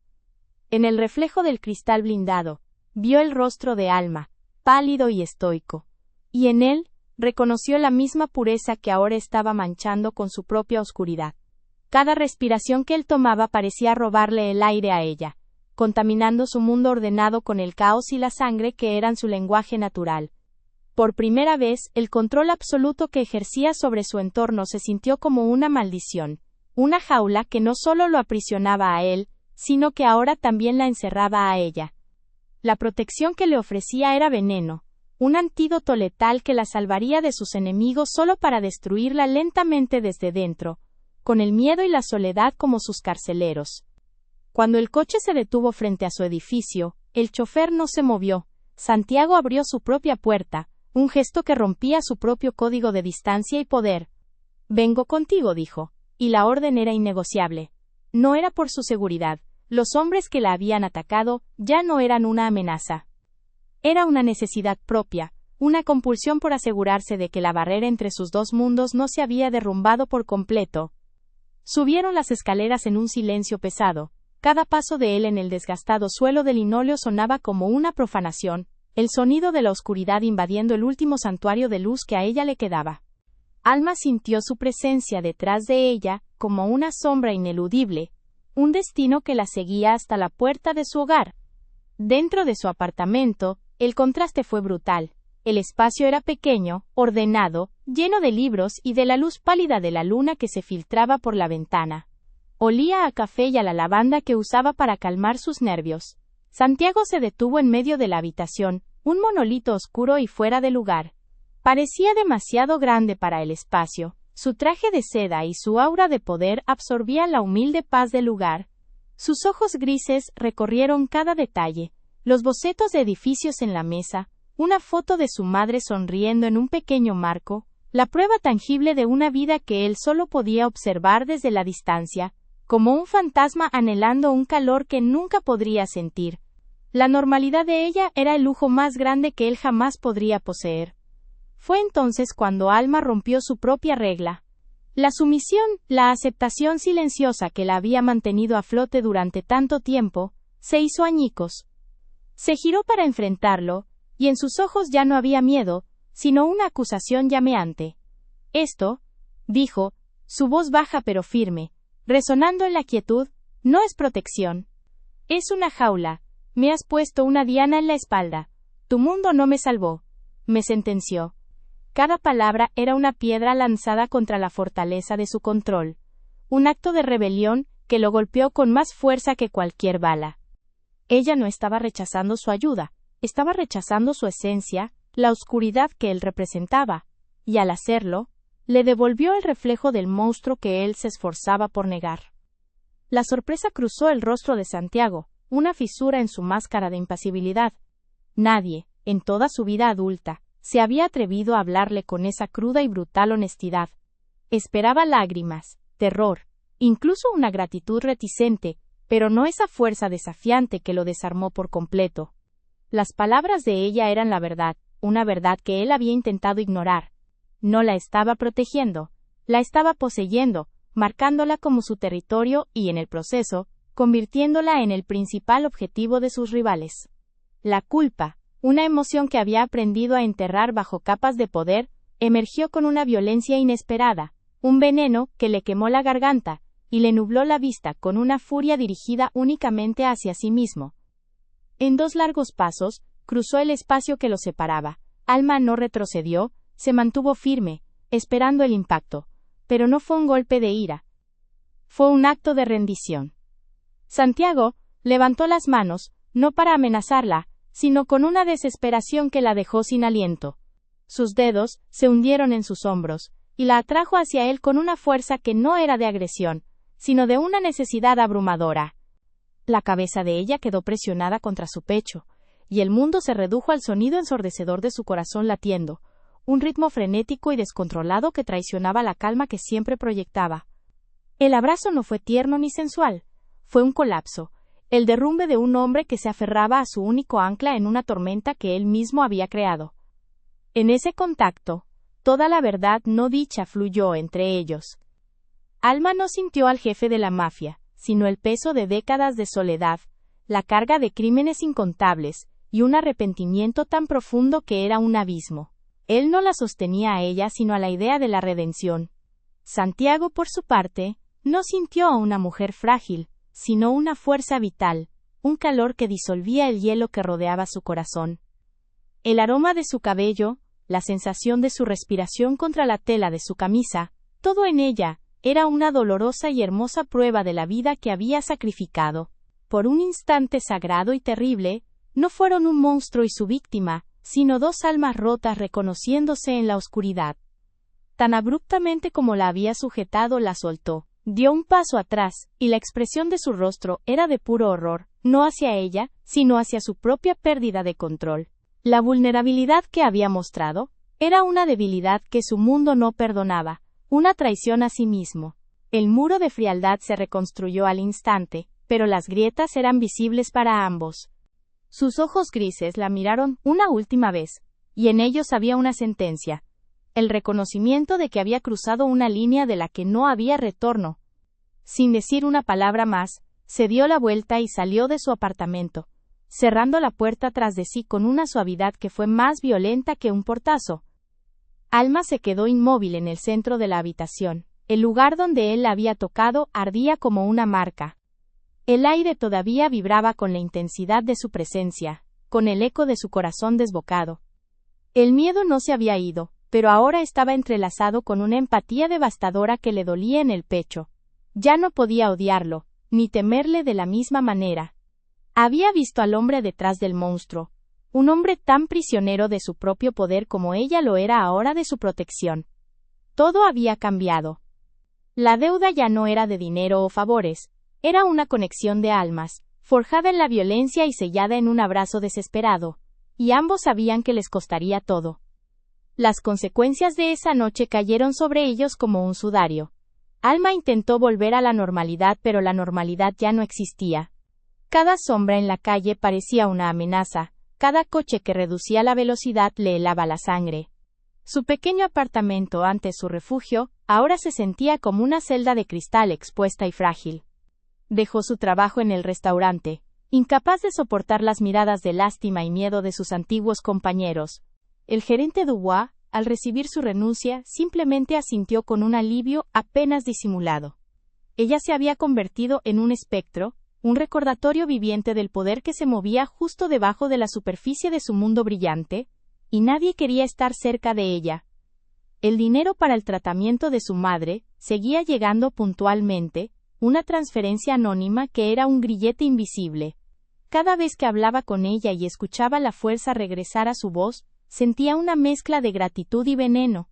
En el reflejo del cristal blindado, vio el rostro de Alma, pálido y estoico, y en él reconoció la misma pureza que ahora estaba manchando con su propia oscuridad. Cada respiración que él tomaba parecía robarle el aire a ella, contaminando su mundo ordenado con el caos y la sangre que eran su lenguaje natural. Por primera vez, el control absoluto que ejercía sobre su entorno se sintió como una maldición, una jaula que no solo lo aprisionaba a él, sino que ahora también la encerraba a ella. La protección que le ofrecía era veneno, un antídoto letal que la salvaría de sus enemigos solo para destruirla lentamente desde dentro, con el miedo y la soledad como sus carceleros. Cuando el coche se detuvo frente a su edificio, el chofer no se movió. Santiago abrió su propia puerta, un gesto que rompía su propio código de distancia y poder. «Vengo contigo», dijo, y la orden era innegociable. No era por su seguridad. Los hombres que la habían atacado ya no eran una amenaza. Era una necesidad propia, una compulsión por asegurarse de que la barrera entre sus dos mundos no se había derrumbado por completo. Subieron las escaleras en un silencio pesado. Cada paso de él en el desgastado suelo de linóleo sonaba como una profanación, el sonido de la oscuridad invadiendo el último santuario de luz que a ella le quedaba. Alma sintió su presencia detrás de ella, como una sombra ineludible, un destino que la seguía hasta la puerta de su hogar. Dentro de su apartamento, el contraste fue brutal. El espacio era pequeño, ordenado, lleno de libros y de la luz pálida de la luna que se filtraba por la ventana. Olía a café y a la lavanda que usaba para calmar sus nervios. Santiago se detuvo en medio de la habitación, un monolito oscuro y fuera de lugar. Parecía demasiado grande para el espacio. Su traje de seda y su aura de poder absorbían la humilde paz del lugar. Sus ojos grises recorrieron cada detalle, los bocetos de edificios en la mesa, una foto de su madre sonriendo en un pequeño marco, la prueba tangible de una vida que él solo podía observar desde la distancia, como un fantasma anhelando un calor que nunca podría sentir. La normalidad de ella era el lujo más grande que él jamás podría poseer. Fue entonces cuando Alma rompió su propia regla. La sumisión, la aceptación silenciosa que la había mantenido a flote durante tanto tiempo, se hizo añicos. Se giró para enfrentarlo, y en sus ojos ya no había miedo, sino una acusación llameante. Esto, dijo, su voz baja pero firme, resonando en la quietud, no es protección. Es una jaula. Me has puesto una diana en la espalda. Tu mundo no me salvó. Me sentenció. Cada palabra era una piedra lanzada contra la fortaleza de su control. Un acto de rebelión que lo golpeó con más fuerza que cualquier bala. Ella no estaba rechazando su ayuda, estaba rechazando su esencia, la oscuridad que él representaba, y al hacerlo, le devolvió el reflejo del monstruo que él se esforzaba por negar. La sorpresa cruzó el rostro de Santiago, una fisura en su máscara de impasibilidad. Nadie, en toda su vida adulta, se había atrevido a hablarle con esa cruda y brutal honestidad. Esperaba lágrimas, terror, incluso una gratitud reticente, pero no esa fuerza desafiante que lo desarmó por completo. Las palabras de ella eran la verdad, una verdad que él había intentado ignorar. No la estaba protegiendo, la estaba poseyendo, marcándola como su territorio y, en el proceso, convirtiéndola en el principal objetivo de sus rivales. La culpa, una emoción que había aprendido a enterrar bajo capas de poder, emergió con una violencia inesperada, un veneno que le quemó la garganta, y le nubló la vista con una furia dirigida únicamente hacia sí mismo. En 2 largos pasos, cruzó el espacio que lo separaba. Alma no retrocedió, se mantuvo firme, esperando el impacto, pero no fue un golpe de ira. Fue un acto de rendición. Santiago levantó las manos, no para amenazarla, sino con una desesperación que la dejó sin aliento. Sus dedos se hundieron en sus hombros, y la atrajo hacia él con una fuerza que no era de agresión, sino de una necesidad abrumadora. La cabeza de ella quedó presionada contra su pecho, y el mundo se redujo al sonido ensordecedor de su corazón latiendo, un ritmo frenético y descontrolado que traicionaba la calma que siempre proyectaba. El abrazo no fue tierno ni sensual, fue un colapso, el derrumbe de un hombre que se aferraba a su único ancla en una tormenta que él mismo había creado. En ese contacto, toda la verdad no dicha fluyó entre ellos. Alma no sintió al jefe de la mafia, sino el peso de décadas de soledad, la carga de crímenes incontables, y un arrepentimiento tan profundo que era un abismo. Él no la sostenía a ella sino a la idea de la redención. Santiago, por su parte, no sintió a una mujer frágil, sino una fuerza vital, un calor que disolvía el hielo que rodeaba su corazón. El aroma de su cabello, la sensación de su respiración contra la tela de su camisa, todo en ella, era una dolorosa y hermosa prueba de la vida que había sacrificado. Por un instante sagrado y terrible, no fueron un monstruo y su víctima, sino 2 almas rotas reconociéndose en la oscuridad. Tan abruptamente como la había sujetado, la soltó. Dio un paso atrás, y la expresión de su rostro era de puro horror, no hacia ella, sino hacia su propia pérdida de control. La vulnerabilidad que había mostrado, era una debilidad que su mundo no perdonaba, una traición a sí mismo. El muro de frialdad se reconstruyó al instante, pero las grietas eran visibles para ambos. Sus ojos grises la miraron una última vez, y en ellos había una sentencia. El reconocimiento de que había cruzado una línea de la que no había retorno. Sin decir una palabra más, se dio la vuelta y salió de su apartamento, cerrando la puerta tras de sí con una suavidad que fue más violenta que un portazo. Alma se quedó inmóvil en el centro de la habitación. El lugar donde él la había tocado ardía como una marca. El aire todavía vibraba con la intensidad de su presencia, con el eco de su corazón desbocado. El miedo no se había ido, pero ahora estaba entrelazado con una empatía devastadora que le dolía en el pecho. Ya no podía odiarlo, ni temerle de la misma manera. Había visto al hombre detrás del monstruo, un hombre tan prisionero de su propio poder como ella lo era ahora de su protección. Todo había cambiado. La deuda ya no era de dinero o favores, era una conexión de almas, forjada en la violencia y sellada en un abrazo desesperado, y ambos sabían que les costaría todo. Las consecuencias de esa noche cayeron sobre ellos como un sudario. Alma intentó volver a la normalidad, pero la normalidad ya no existía. Cada sombra en la calle parecía una amenaza, cada coche que reducía la velocidad le helaba la sangre. Su pequeño apartamento, antes su refugio, ahora se sentía como una celda de cristal expuesta y frágil. Dejó su trabajo en el restaurante, incapaz de soportar las miradas de lástima y miedo de sus antiguos compañeros. El gerente Dubois, al recibir su renuncia, simplemente asintió con un alivio apenas disimulado. Ella se había convertido en un espectro, un recordatorio viviente del poder que se movía justo debajo de la superficie de su mundo brillante, y nadie quería estar cerca de ella. El dinero para el tratamiento de su madre seguía llegando puntualmente, una transferencia anónima que era un grillete invisible. Cada vez que hablaba con ella y escuchaba la fuerza regresar a su voz, sentía una mezcla de gratitud y veneno.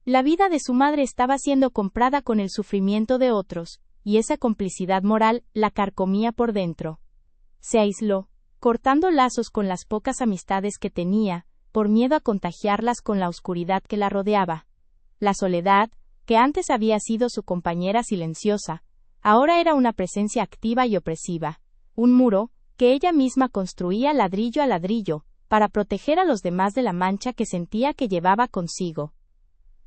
La vida de su madre estaba siendo comprada con el sufrimiento de otros, y esa complicidad moral la carcomía por dentro. Se aisló, cortando lazos con las pocas amistades que tenía, por miedo a contagiarlas con la oscuridad que la rodeaba. La soledad, que antes había sido su compañera silenciosa, ahora era una presencia activa y opresiva, un muro, que ella misma construía ladrillo a ladrillo, para proteger a los demás de la mancha que sentía que llevaba consigo.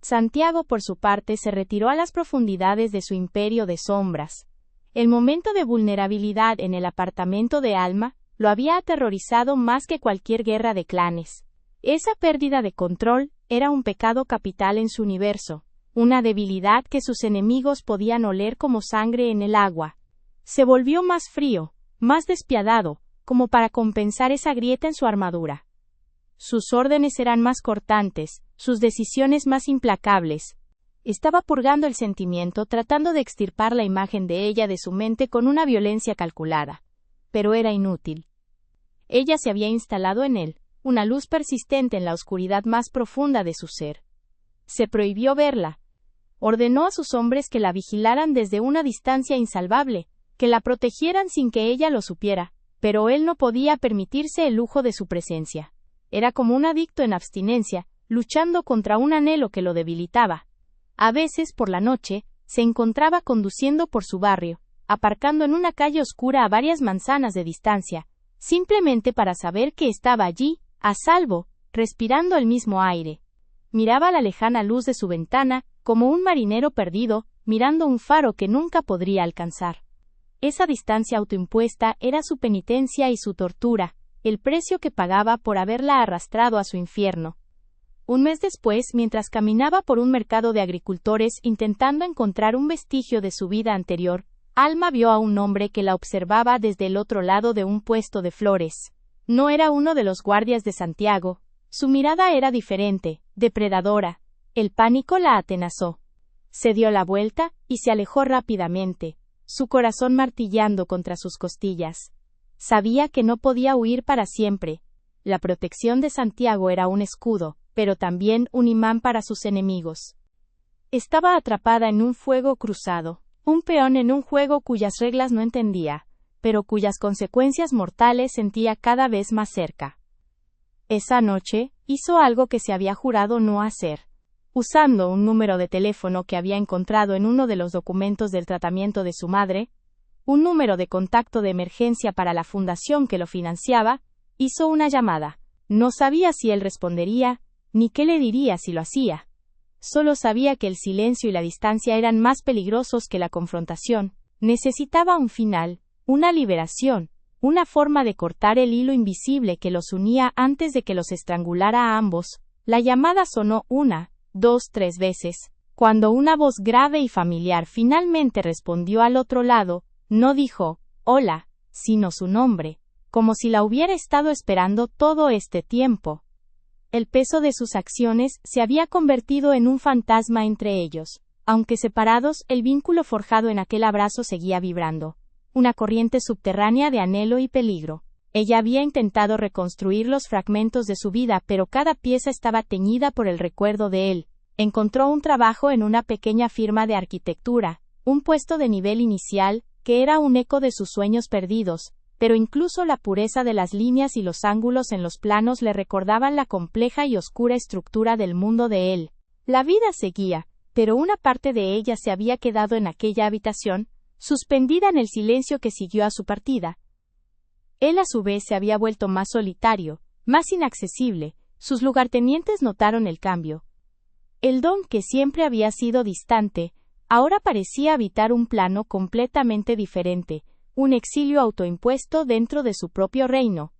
Santiago, por su parte, se retiró a las profundidades de su imperio de sombras. El momento de vulnerabilidad en el apartamento de Alma lo había aterrorizado más que cualquier guerra de clanes. Esa pérdida de control era un pecado capital en su universo, una debilidad que sus enemigos podían oler como sangre en el agua. Se volvió más frío, más despiadado, como para compensar esa grieta en su armadura. Sus órdenes eran más cortantes, sus decisiones más implacables. Estaba purgando el sentimiento, tratando de extirpar la imagen de ella de su mente con una violencia calculada. Pero era inútil. Ella se había instalado en él, una luz persistente en la oscuridad más profunda de su ser. Se prohibió verla. Ordenó a sus hombres que la vigilaran desde una distancia insalvable, que la protegieran sin que ella lo supiera, pero él no podía permitirse el lujo de su presencia. Era como un adicto en abstinencia, luchando contra un anhelo que lo debilitaba. A veces, por la noche, se encontraba conduciendo por su barrio, aparcando en una calle oscura a varias manzanas de distancia, simplemente para saber que estaba allí, a salvo, respirando el mismo aire. Miraba la lejana luz de su ventana, como un marinero perdido, mirando un faro que nunca podría alcanzar. Esa distancia autoimpuesta era su penitencia y su tortura, el precio que pagaba por haberla arrastrado a su infierno. Un mes después, mientras caminaba por un mercado de agricultores intentando encontrar un vestigio de su vida anterior, Alma vio a un hombre que la observaba desde el otro lado de un puesto de flores. No era uno de los guardias de Santiago. Su mirada era diferente, depredadora. El pánico la atenazó. Se dio la vuelta y se alejó rápidamente, su corazón martillando contra sus costillas. Sabía que no podía huir para siempre. La protección de Santiago era un escudo, pero también un imán para sus enemigos. Estaba atrapada en un fuego cruzado, un peón en un juego cuyas reglas no entendía, pero cuyas consecuencias mortales sentía cada vez más cerca. Esa noche, hizo algo que se había jurado no hacer. Usando un número de teléfono que había encontrado en uno de los documentos del tratamiento de su madre, un número de contacto de emergencia para la fundación que lo financiaba, Hizo una llamada. No sabía si él respondería, ni qué le diría si lo hacía. Solo sabía que el silencio y la distancia eran más peligrosos que la confrontación. Necesitaba un final, una liberación, una forma de cortar el hilo invisible que los unía antes de que los estrangulara a ambos. La llamada sonó 1, 2, 3 veces. Cuando una voz grave y familiar finalmente respondió al otro lado, no dijo, hola, sino su nombre, como si la hubiera estado esperando todo este tiempo. El peso de sus acciones se había convertido en un fantasma entre ellos. Aunque separados, el vínculo forjado en aquel abrazo seguía vibrando. Una corriente subterránea de anhelo y peligro. Ella había intentado reconstruir los fragmentos de su vida, pero cada pieza estaba teñida por el recuerdo de él. Encontró un trabajo en una pequeña firma de arquitectura, un puesto de nivel inicial, que era un eco de sus sueños perdidos, pero incluso la pureza de las líneas y los ángulos en los planos le recordaban la compleja y oscura estructura del mundo de él. La vida seguía, pero una parte de ella se había quedado en aquella habitación, suspendida en el silencio que siguió a su partida. Él a su vez se había vuelto más solitario, más inaccesible. Sus lugartenientes notaron el cambio. El don que siempre había sido distante, ahora parecía habitar un plano completamente diferente, un exilio autoimpuesto dentro de su propio reino.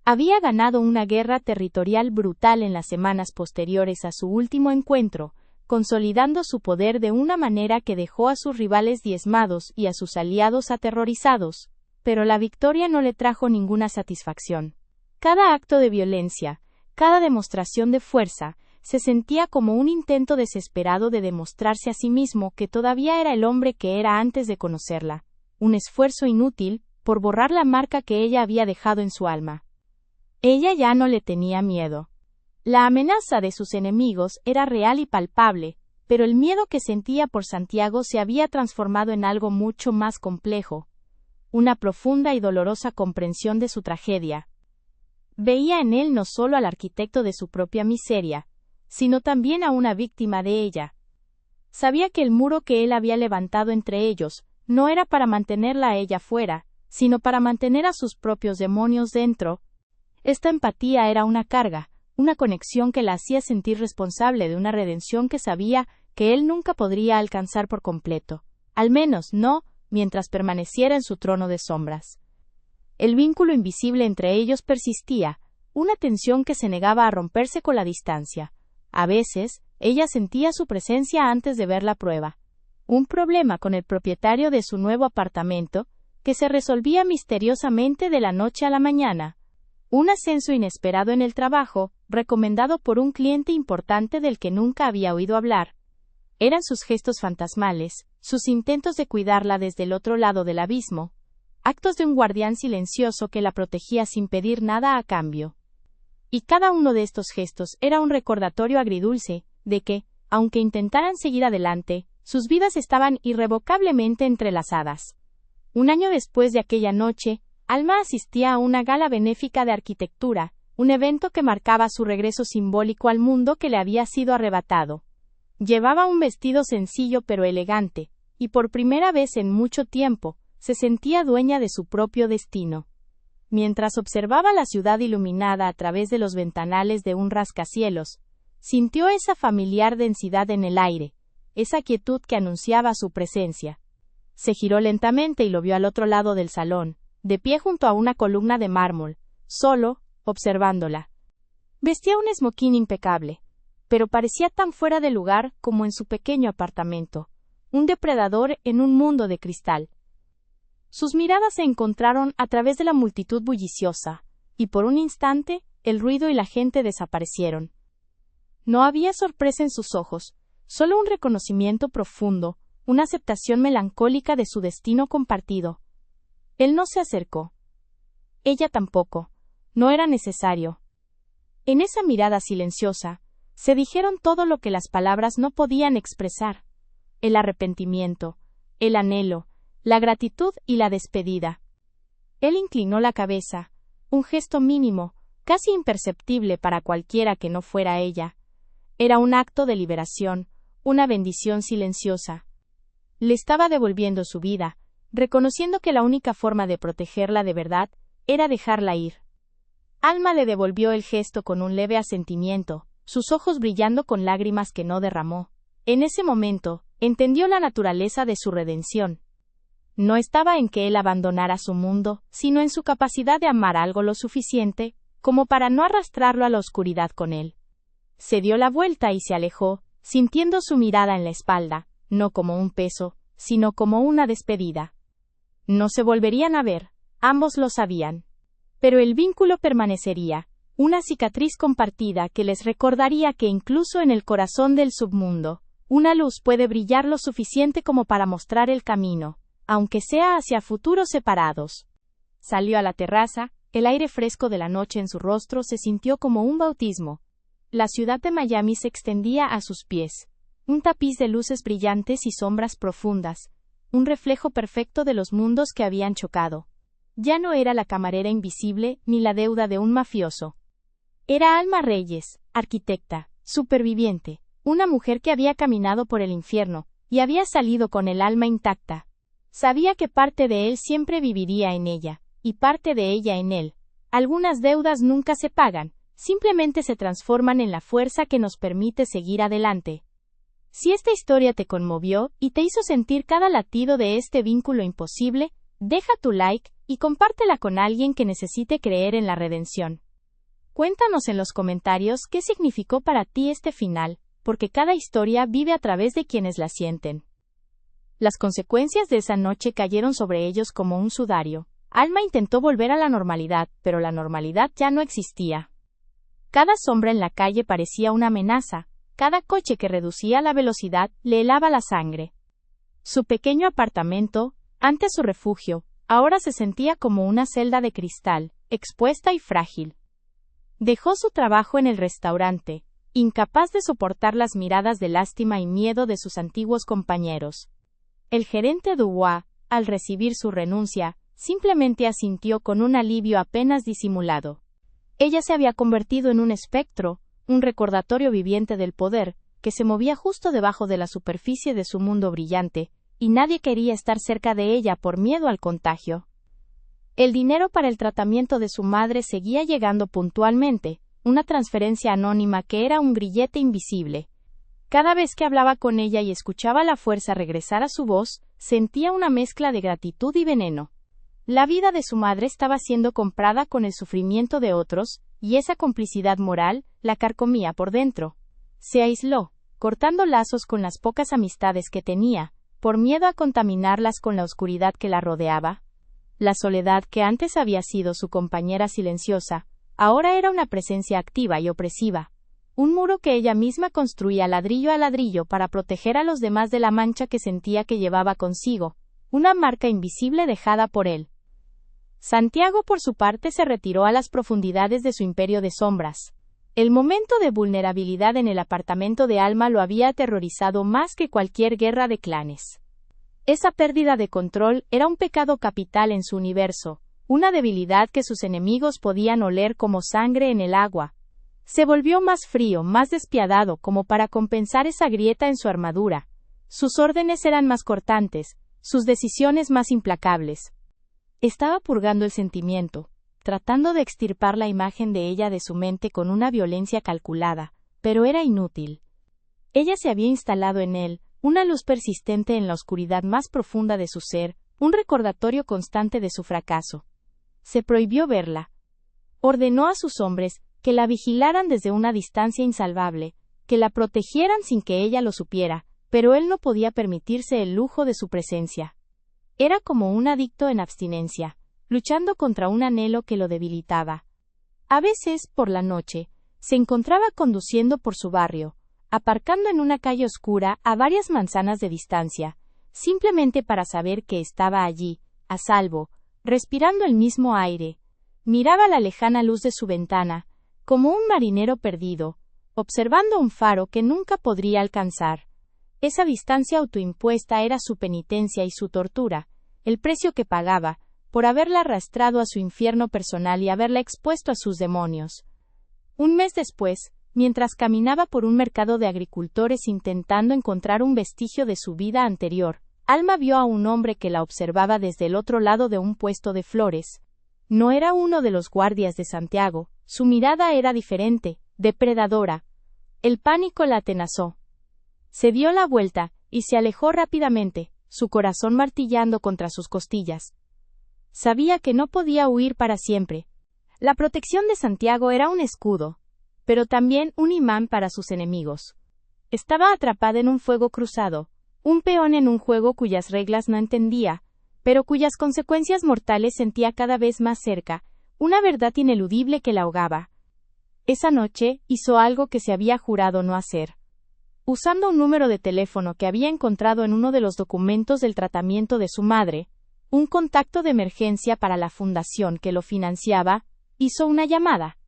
Había ganado una guerra territorial brutal en las semanas posteriores a su último encuentro, consolidando su poder de una manera que dejó a sus rivales diezmados y a sus aliados aterrorizados, pero la victoria no le trajo ninguna satisfacción. Cada acto de violencia, cada demostración de fuerza, se sentía como un intento desesperado de demostrarse a sí mismo que todavía era el hombre que era antes de conocerla, un esfuerzo inútil, por borrar la marca que ella había dejado en su alma. Ella ya no le tenía miedo. La amenaza de sus enemigos era real y palpable, pero el miedo que sentía por Santiago se había transformado en algo mucho más complejo, una profunda y dolorosa comprensión de su tragedia. Veía en él no solo al arquitecto de su propia miseria, sino también a una víctima de ella. Sabía que el muro que él había levantado entre ellos, no era para mantenerla a ella fuera, sino para mantener a sus propios demonios dentro. Esta empatía era una carga, una conexión que la hacía sentir responsable de una redención que sabía que él nunca podría alcanzar por completo, al menos no, mientras permaneciera en su trono de sombras. El vínculo invisible entre ellos persistía, una tensión que se negaba a romperse con la distancia. A veces, ella sentía su presencia antes de ver la prueba. Un problema con el propietario de su nuevo apartamento, que se resolvía misteriosamente de la noche a la mañana. Un ascenso inesperado en el trabajo, recomendado por un cliente importante del que nunca había oído hablar. Eran sus gestos fantasmales, sus intentos de cuidarla desde el otro lado del abismo, actos de un guardián silencioso que la protegía sin pedir nada a cambio. Y cada uno de estos gestos era un recordatorio agridulce, de que, aunque intentaran seguir adelante, sus vidas estaban irrevocablemente entrelazadas. Un año después de aquella noche, Alma asistía a una gala benéfica de arquitectura, un evento que marcaba su regreso simbólico al mundo que le había sido arrebatado. Llevaba un vestido sencillo pero elegante, y por primera vez en mucho tiempo, se sentía dueña de su propio destino. Mientras observaba la ciudad iluminada a través de los ventanales de un rascacielos, sintió esa familiar densidad en el aire, esa quietud que anunciaba su presencia. Se giró lentamente y lo vio al otro lado del salón, de pie junto a una columna de mármol, solo, observándola. Vestía un esmoquín impecable, pero parecía tan fuera de lugar como en su pequeño apartamento, un depredador en un mundo de cristal. Sus miradas se encontraron a través de la multitud bulliciosa, y por un instante, el ruido y la gente desaparecieron. No había sorpresa en sus ojos, solo un reconocimiento profundo, una aceptación melancólica de su destino compartido. Él no se acercó. Ella tampoco. No era necesario. En esa mirada silenciosa, se dijeron todo lo que las palabras no podían expresar. El arrepentimiento, el anhelo, la gratitud y la despedida. Él inclinó la cabeza, un gesto mínimo, casi imperceptible para cualquiera que no fuera ella. Era un acto de liberación, una bendición silenciosa. Le estaba devolviendo su vida, reconociendo que la única forma de protegerla de verdad era dejarla ir. Alma le devolvió el gesto con un leve asentimiento, sus ojos brillando con lágrimas que no derramó. En ese momento, entendió la naturaleza de su redención. No estaba en que él abandonara su mundo, sino en su capacidad de amar algo lo suficiente, como para no arrastrarlo a la oscuridad con él. Se dio la vuelta y se alejó, sintiendo su mirada en la espalda, no como un peso, sino como una despedida. No se volverían a ver, ambos lo sabían. Pero el vínculo permanecería, una cicatriz compartida que les recordaría que incluso en el corazón del submundo, una luz puede brillar lo suficiente como para mostrar el camino, aunque sea hacia futuros separados. Salió a la terraza, el aire fresco de la noche en su rostro se sintió como un bautismo. La ciudad de Miami se extendía a sus pies, un tapiz de luces brillantes y sombras profundas, un reflejo perfecto de los mundos que habían chocado. Ya no era la camarera invisible ni la deuda de un mafioso. Era Alma Reyes, arquitecta, superviviente, una mujer que había caminado por el infierno, y había salido con el alma intacta. Sabía que parte de él siempre viviría en ella, y parte de ella en él. Algunas deudas nunca se pagan, simplemente se transforman en la fuerza que nos permite seguir adelante. Si esta historia te conmovió y te hizo sentir cada latido de este vínculo imposible, deja tu like y compártela con alguien que necesite creer en la redención. Cuéntanos en los comentarios qué significó para ti este final, porque cada historia vive a través de quienes la sienten. Las consecuencias de esa noche cayeron sobre ellos como un sudario. Alma intentó volver a la normalidad, pero la normalidad ya no existía. Cada sombra en la calle parecía una amenaza, cada coche que reducía la velocidad le helaba la sangre. Su pequeño apartamento, antes su refugio, ahora se sentía como una celda de cristal, expuesta y frágil. Dejó su trabajo en el restaurante, incapaz de soportar las miradas de lástima y miedo de sus antiguos compañeros. El gerente Dubois, al recibir su renuncia, simplemente asintió con un alivio apenas disimulado. Ella se había convertido en un espectro, un recordatorio viviente del poder, que se movía justo debajo de la superficie de su mundo brillante, y nadie quería estar cerca de ella por miedo al contagio. El dinero para el tratamiento de su madre seguía llegando puntualmente, una transferencia anónima que era un grillete invisible. Cada vez que hablaba con ella y escuchaba la fuerza regresar a su voz, sentía una mezcla de gratitud y veneno. La vida de su madre estaba siendo comprada con el sufrimiento de otros, y esa complicidad moral la carcomía por dentro. Se aisló, cortando lazos con las pocas amistades que tenía, por miedo a contaminarlas con la oscuridad que la rodeaba. La soledad que antes había sido su compañera silenciosa, ahora era una presencia activa y opresiva. Un muro que ella misma construía ladrillo a ladrillo para proteger a los demás de la mancha que sentía que llevaba consigo, una marca invisible dejada por él. Santiago, por su parte, se retiró a las profundidades de su imperio de sombras. El momento de vulnerabilidad en el apartamento de Alma lo había aterrorizado más que cualquier guerra de clanes. Esa pérdida de control era un pecado capital en su universo, una debilidad que sus enemigos podían oler como sangre en el agua. Se volvió más frío, más despiadado, como para compensar esa grieta en su armadura. Sus órdenes eran más cortantes, sus decisiones más implacables. Estaba purgando el sentimiento, tratando de extirpar la imagen de ella de su mente con una violencia calculada, pero era inútil. Ella se había instalado en él, una luz persistente en la oscuridad más profunda de su ser, un recordatorio constante de su fracaso. Se prohibió verla. Ordenó a sus hombres que la vigilaran desde una distancia insalvable, que la protegieran sin que ella lo supiera, pero él no podía permitirse el lujo de su presencia. Era como un adicto en abstinencia, luchando contra un anhelo que lo debilitaba. A veces, por la noche, se encontraba conduciendo por su barrio, aparcando en una calle oscura a varias manzanas de distancia, simplemente para saber que estaba allí, a salvo, respirando el mismo aire. Miraba la lejana luz de su ventana, como un marinero perdido, observando un faro que nunca podría alcanzar. Esa distancia autoimpuesta era su penitencia y su tortura, el precio que pagaba, por haberla arrastrado a su infierno personal y haberla expuesto a sus demonios. Un mes después, mientras caminaba por un mercado de agricultores intentando encontrar un vestigio de su vida anterior, Alma vio a un hombre que la observaba desde el otro lado de un puesto de flores. No era uno de los guardias de Santiago, su mirada era diferente, depredadora. El pánico la atenazó. Se dio la vuelta, y se alejó rápidamente, su corazón martillando contra sus costillas. Sabía que no podía huir para siempre. La protección de Santiago era un escudo, pero también un imán para sus enemigos. Estaba atrapada en un fuego cruzado, un peón en un juego cuyas reglas no entendía, pero cuyas consecuencias mortales sentía cada vez más cerca, una verdad ineludible que la ahogaba. Esa noche, hizo algo que se había jurado no hacer. Usando un número de teléfono que había encontrado en uno de los documentos del tratamiento de su madre, un contacto de emergencia para la fundación que lo financiaba, hizo una llamada.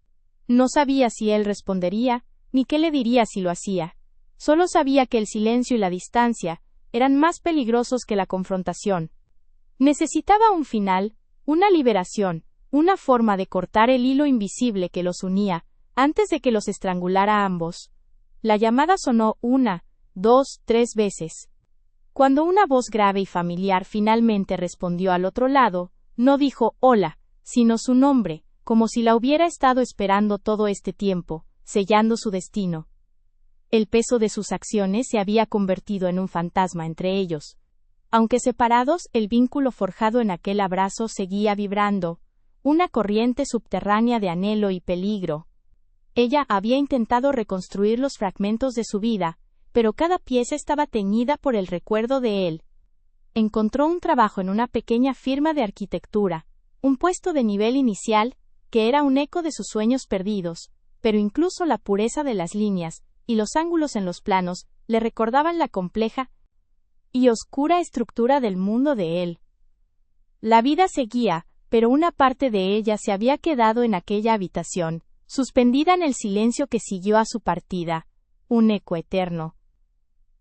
No sabía si él respondería, ni qué le diría si lo hacía. Solo sabía que el silencio y la distancia eran más peligrosos que la confrontación. Necesitaba un final, una liberación, una forma de cortar el hilo invisible que los unía, antes de que los estrangulara a ambos. La llamada sonó 1, 2, 3 veces. Cuando una voz grave y familiar finalmente respondió al otro lado, no dijo hola, sino su nombre, como si la hubiera estado esperando todo este tiempo, sellando su destino. El peso de sus acciones se había convertido en un fantasma entre ellos. Aunque separados, el vínculo forjado en aquel abrazo seguía vibrando, una corriente subterránea de anhelo y peligro. Ella había intentado reconstruir los fragmentos de su vida, pero cada pieza estaba teñida por el recuerdo de él. Encontró un trabajo en una pequeña firma de arquitectura, un puesto de nivel inicial, que era un eco de sus sueños perdidos, pero incluso la pureza de las líneas y los ángulos en los planos le recordaban la compleja y oscura estructura del mundo de él. La vida seguía, pero una parte de ella se había quedado en aquella habitación, suspendida en el silencio que siguió a su partida, un eco eterno.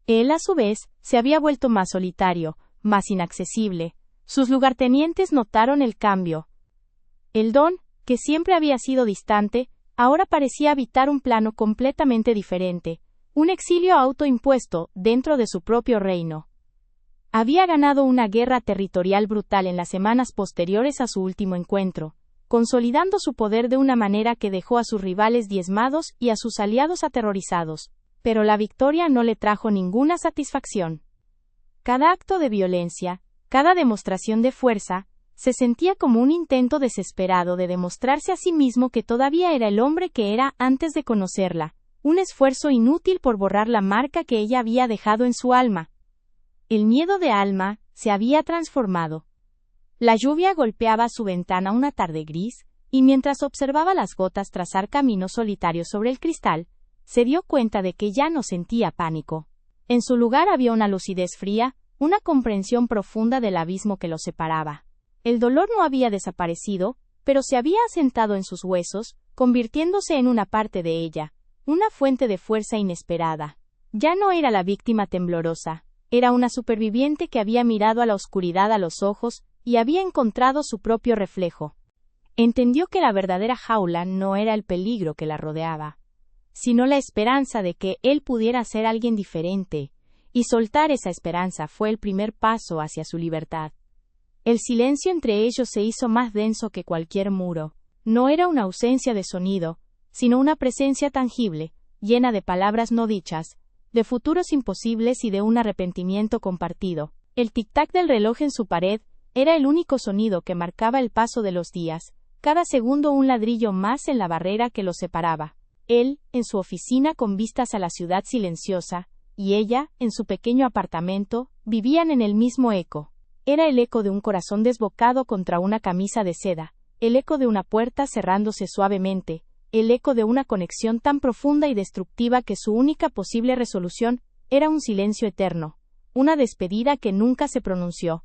Él, a su vez, se había vuelto más solitario, más inaccesible. Sus lugartenientes notaron el cambio. El don, que siempre había sido distante, ahora parecía habitar un plano completamente diferente, un exilio autoimpuesto dentro de su propio reino. Había ganado una guerra territorial brutal en las semanas posteriores a su último encuentro, consolidando su poder de una manera que dejó a sus rivales diezmados y a sus aliados aterrorizados, pero la victoria no le trajo ninguna satisfacción. Cada acto de violencia, cada demostración de fuerza, se sentía como un intento desesperado de demostrarse a sí mismo que todavía era el hombre que era antes de conocerla, un esfuerzo inútil por borrar la marca que ella había dejado en su alma. El miedo de Alma se había transformado. La lluvia golpeaba su ventana una tarde gris, y mientras observaba las gotas trazar caminos solitarios sobre el cristal, se dio cuenta de que ya no sentía pánico. En su lugar había una lucidez fría, una comprensión profunda del abismo que los separaba. El dolor no había desaparecido, pero se había asentado en sus huesos, convirtiéndose en una parte de ella, una fuente de fuerza inesperada. Ya no era la víctima temblorosa, era una superviviente que había mirado a la oscuridad a los ojos, y había encontrado su propio reflejo. Entendió que la verdadera jaula no era el peligro que la rodeaba, sino la esperanza de que él pudiera ser alguien diferente, y soltar esa esperanza fue el primer paso hacia su libertad. El silencio entre ellos se hizo más denso que cualquier muro. No era una ausencia de sonido, sino una presencia tangible, llena de palabras no dichas, de futuros imposibles y de un arrepentimiento compartido. El tic-tac del reloj en su pared era el único sonido que marcaba el paso de los días, cada segundo un ladrillo más en la barrera que los separaba. Él, en su oficina con vistas a la ciudad silenciosa, y ella, en su pequeño apartamento, vivían en el mismo eco. Era el eco de un corazón desbocado contra una camisa de seda, el eco de una puerta cerrándose suavemente, el eco de una conexión tan profunda y destructiva que su única posible resolución era un silencio eterno, una despedida que nunca se pronunció.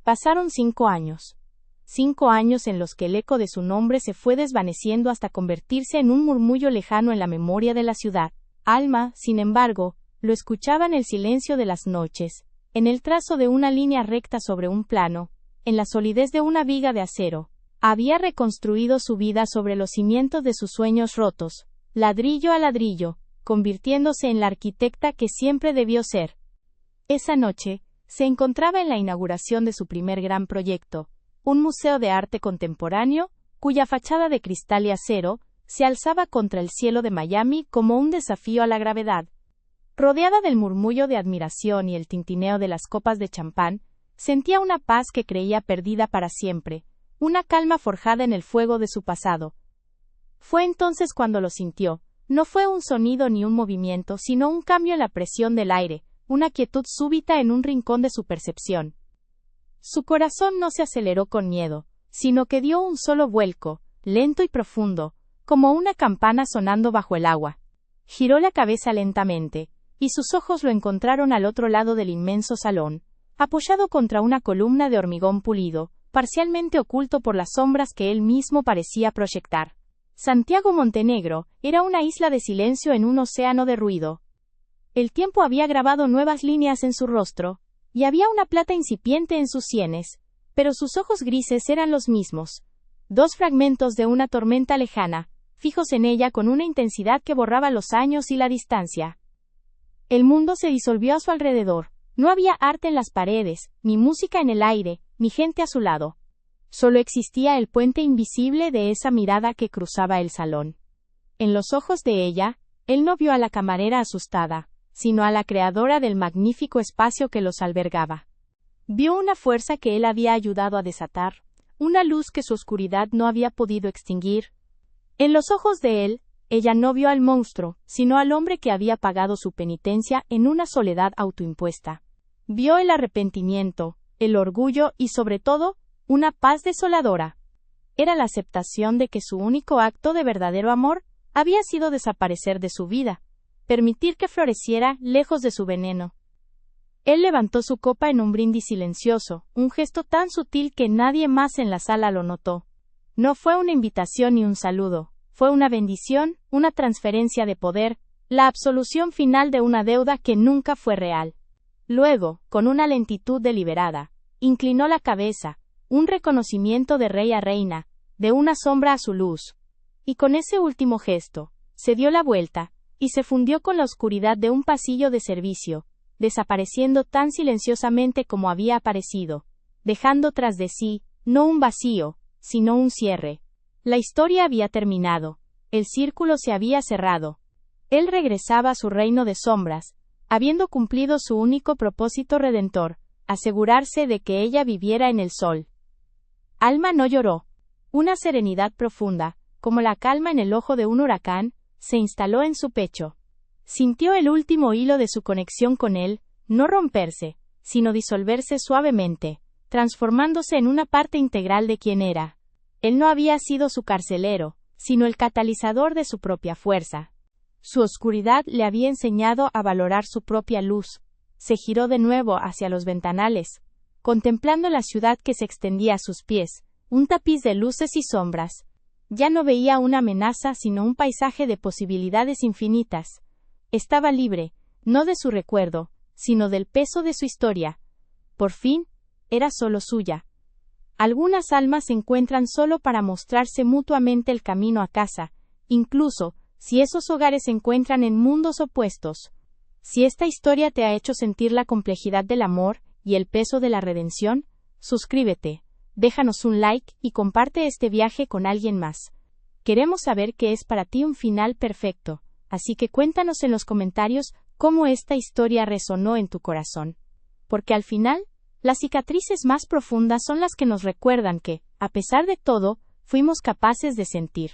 Pasaron 5 años. 5 años en los que el eco de su nombre se fue desvaneciendo hasta convertirse en un murmullo lejano en la memoria de la ciudad. Alma, sin embargo, lo escuchaba en el silencio de las noches, en el trazo de una línea recta sobre un plano, en la solidez de una viga de acero. Había reconstruido su vida sobre los cimientos de sus sueños rotos, ladrillo a ladrillo, convirtiéndose en la arquitecta que siempre debió ser. Esa noche, se encontraba en la inauguración de su primer gran proyecto, un museo de arte contemporáneo, cuya fachada de cristal y acero se alzaba contra el cielo de Miami como un desafío a la gravedad. Rodeada del murmullo de admiración y el tintineo de las copas de champán, sentía una paz que creía perdida para siempre, una calma forjada en el fuego de su pasado. Fue entonces cuando lo sintió. No fue un sonido ni un movimiento, sino un cambio en la presión del aire, una quietud súbita en un rincón de su percepción. Su corazón no se aceleró con miedo, sino que dio un solo vuelco, lento y profundo, como una campana sonando bajo el agua. Giró la cabeza lentamente, y sus ojos lo encontraron al otro lado del inmenso salón, apoyado contra una columna de hormigón pulido, parcialmente oculto por las sombras que él mismo parecía proyectar. Santiago Montenegro era una isla de silencio en un océano de ruido. El tiempo había grabado nuevas líneas en su rostro, y había una plata incipiente en sus sienes, pero sus ojos grises eran los mismos, dos fragmentos de una tormenta lejana, fijos en ella con una intensidad que borraba los años y la distancia. El mundo se disolvió a su alrededor, no había arte en las paredes, ni música en el aire, ni gente a su lado. Solo existía el puente invisible de esa mirada que cruzaba el salón. En los ojos de ella, él no vio a la camarera asustada, sino a la creadora del magnífico espacio que los albergaba. Vio una fuerza que él había ayudado a desatar, una luz que su oscuridad no había podido extinguir. En los ojos de él, ella no vio al monstruo, sino al hombre que había pagado su penitencia en una soledad autoimpuesta. Vio el arrepentimiento, el orgullo y sobre todo, una paz desoladora. Era la aceptación de que su único acto de verdadero amor había sido desaparecer de su vida, permitir que floreciera lejos de su veneno. Él levantó su copa en un brindis silencioso, un gesto tan sutil que nadie más en la sala lo notó. No fue una invitación ni un saludo, fue una bendición, una transferencia de poder, la absolución final de una deuda que nunca fue real. Luego, con una lentitud deliberada, inclinó la cabeza, un reconocimiento de rey a reina, de una sombra a su luz. Y con ese último gesto, se dio la vuelta, y se fundió con la oscuridad de un pasillo de servicio, desapareciendo tan silenciosamente como había aparecido, dejando tras de sí, no un vacío, sino un cierre. La historia había terminado, el círculo se había cerrado. Él regresaba a su reino de sombras, habiendo cumplido su único propósito redentor, asegurarse de que ella viviera en el sol. Alma no lloró. Una serenidad profunda, como la calma en el ojo de un huracán, se instaló en su pecho. Sintió el último hilo de su conexión con él, no romperse, sino disolverse suavemente, transformándose en una parte integral de quien era. Él no había sido su carcelero, sino el catalizador de su propia fuerza. Su oscuridad le había enseñado a valorar su propia luz. Se giró de nuevo hacia los ventanales, contemplando la ciudad que se extendía a sus pies, un tapiz de luces y sombras. Ya no veía una amenaza sino un paisaje de posibilidades infinitas. Estaba libre, no de su recuerdo, sino del peso de su historia. Por fin, era solo suya. Algunas almas se encuentran solo para mostrarse mutuamente el camino a casa, incluso si esos hogares se encuentran en mundos opuestos. Si esta historia te ha hecho sentir la complejidad del amor y el peso de la redención, suscríbete, déjanos un like y comparte este viaje con alguien más. Queremos saber qué es para ti un final perfecto, así que cuéntanos en los comentarios cómo esta historia resonó en tu corazón. Porque al final, las cicatrices más profundas son las que nos recuerdan que, a pesar de todo, fuimos capaces de sentir.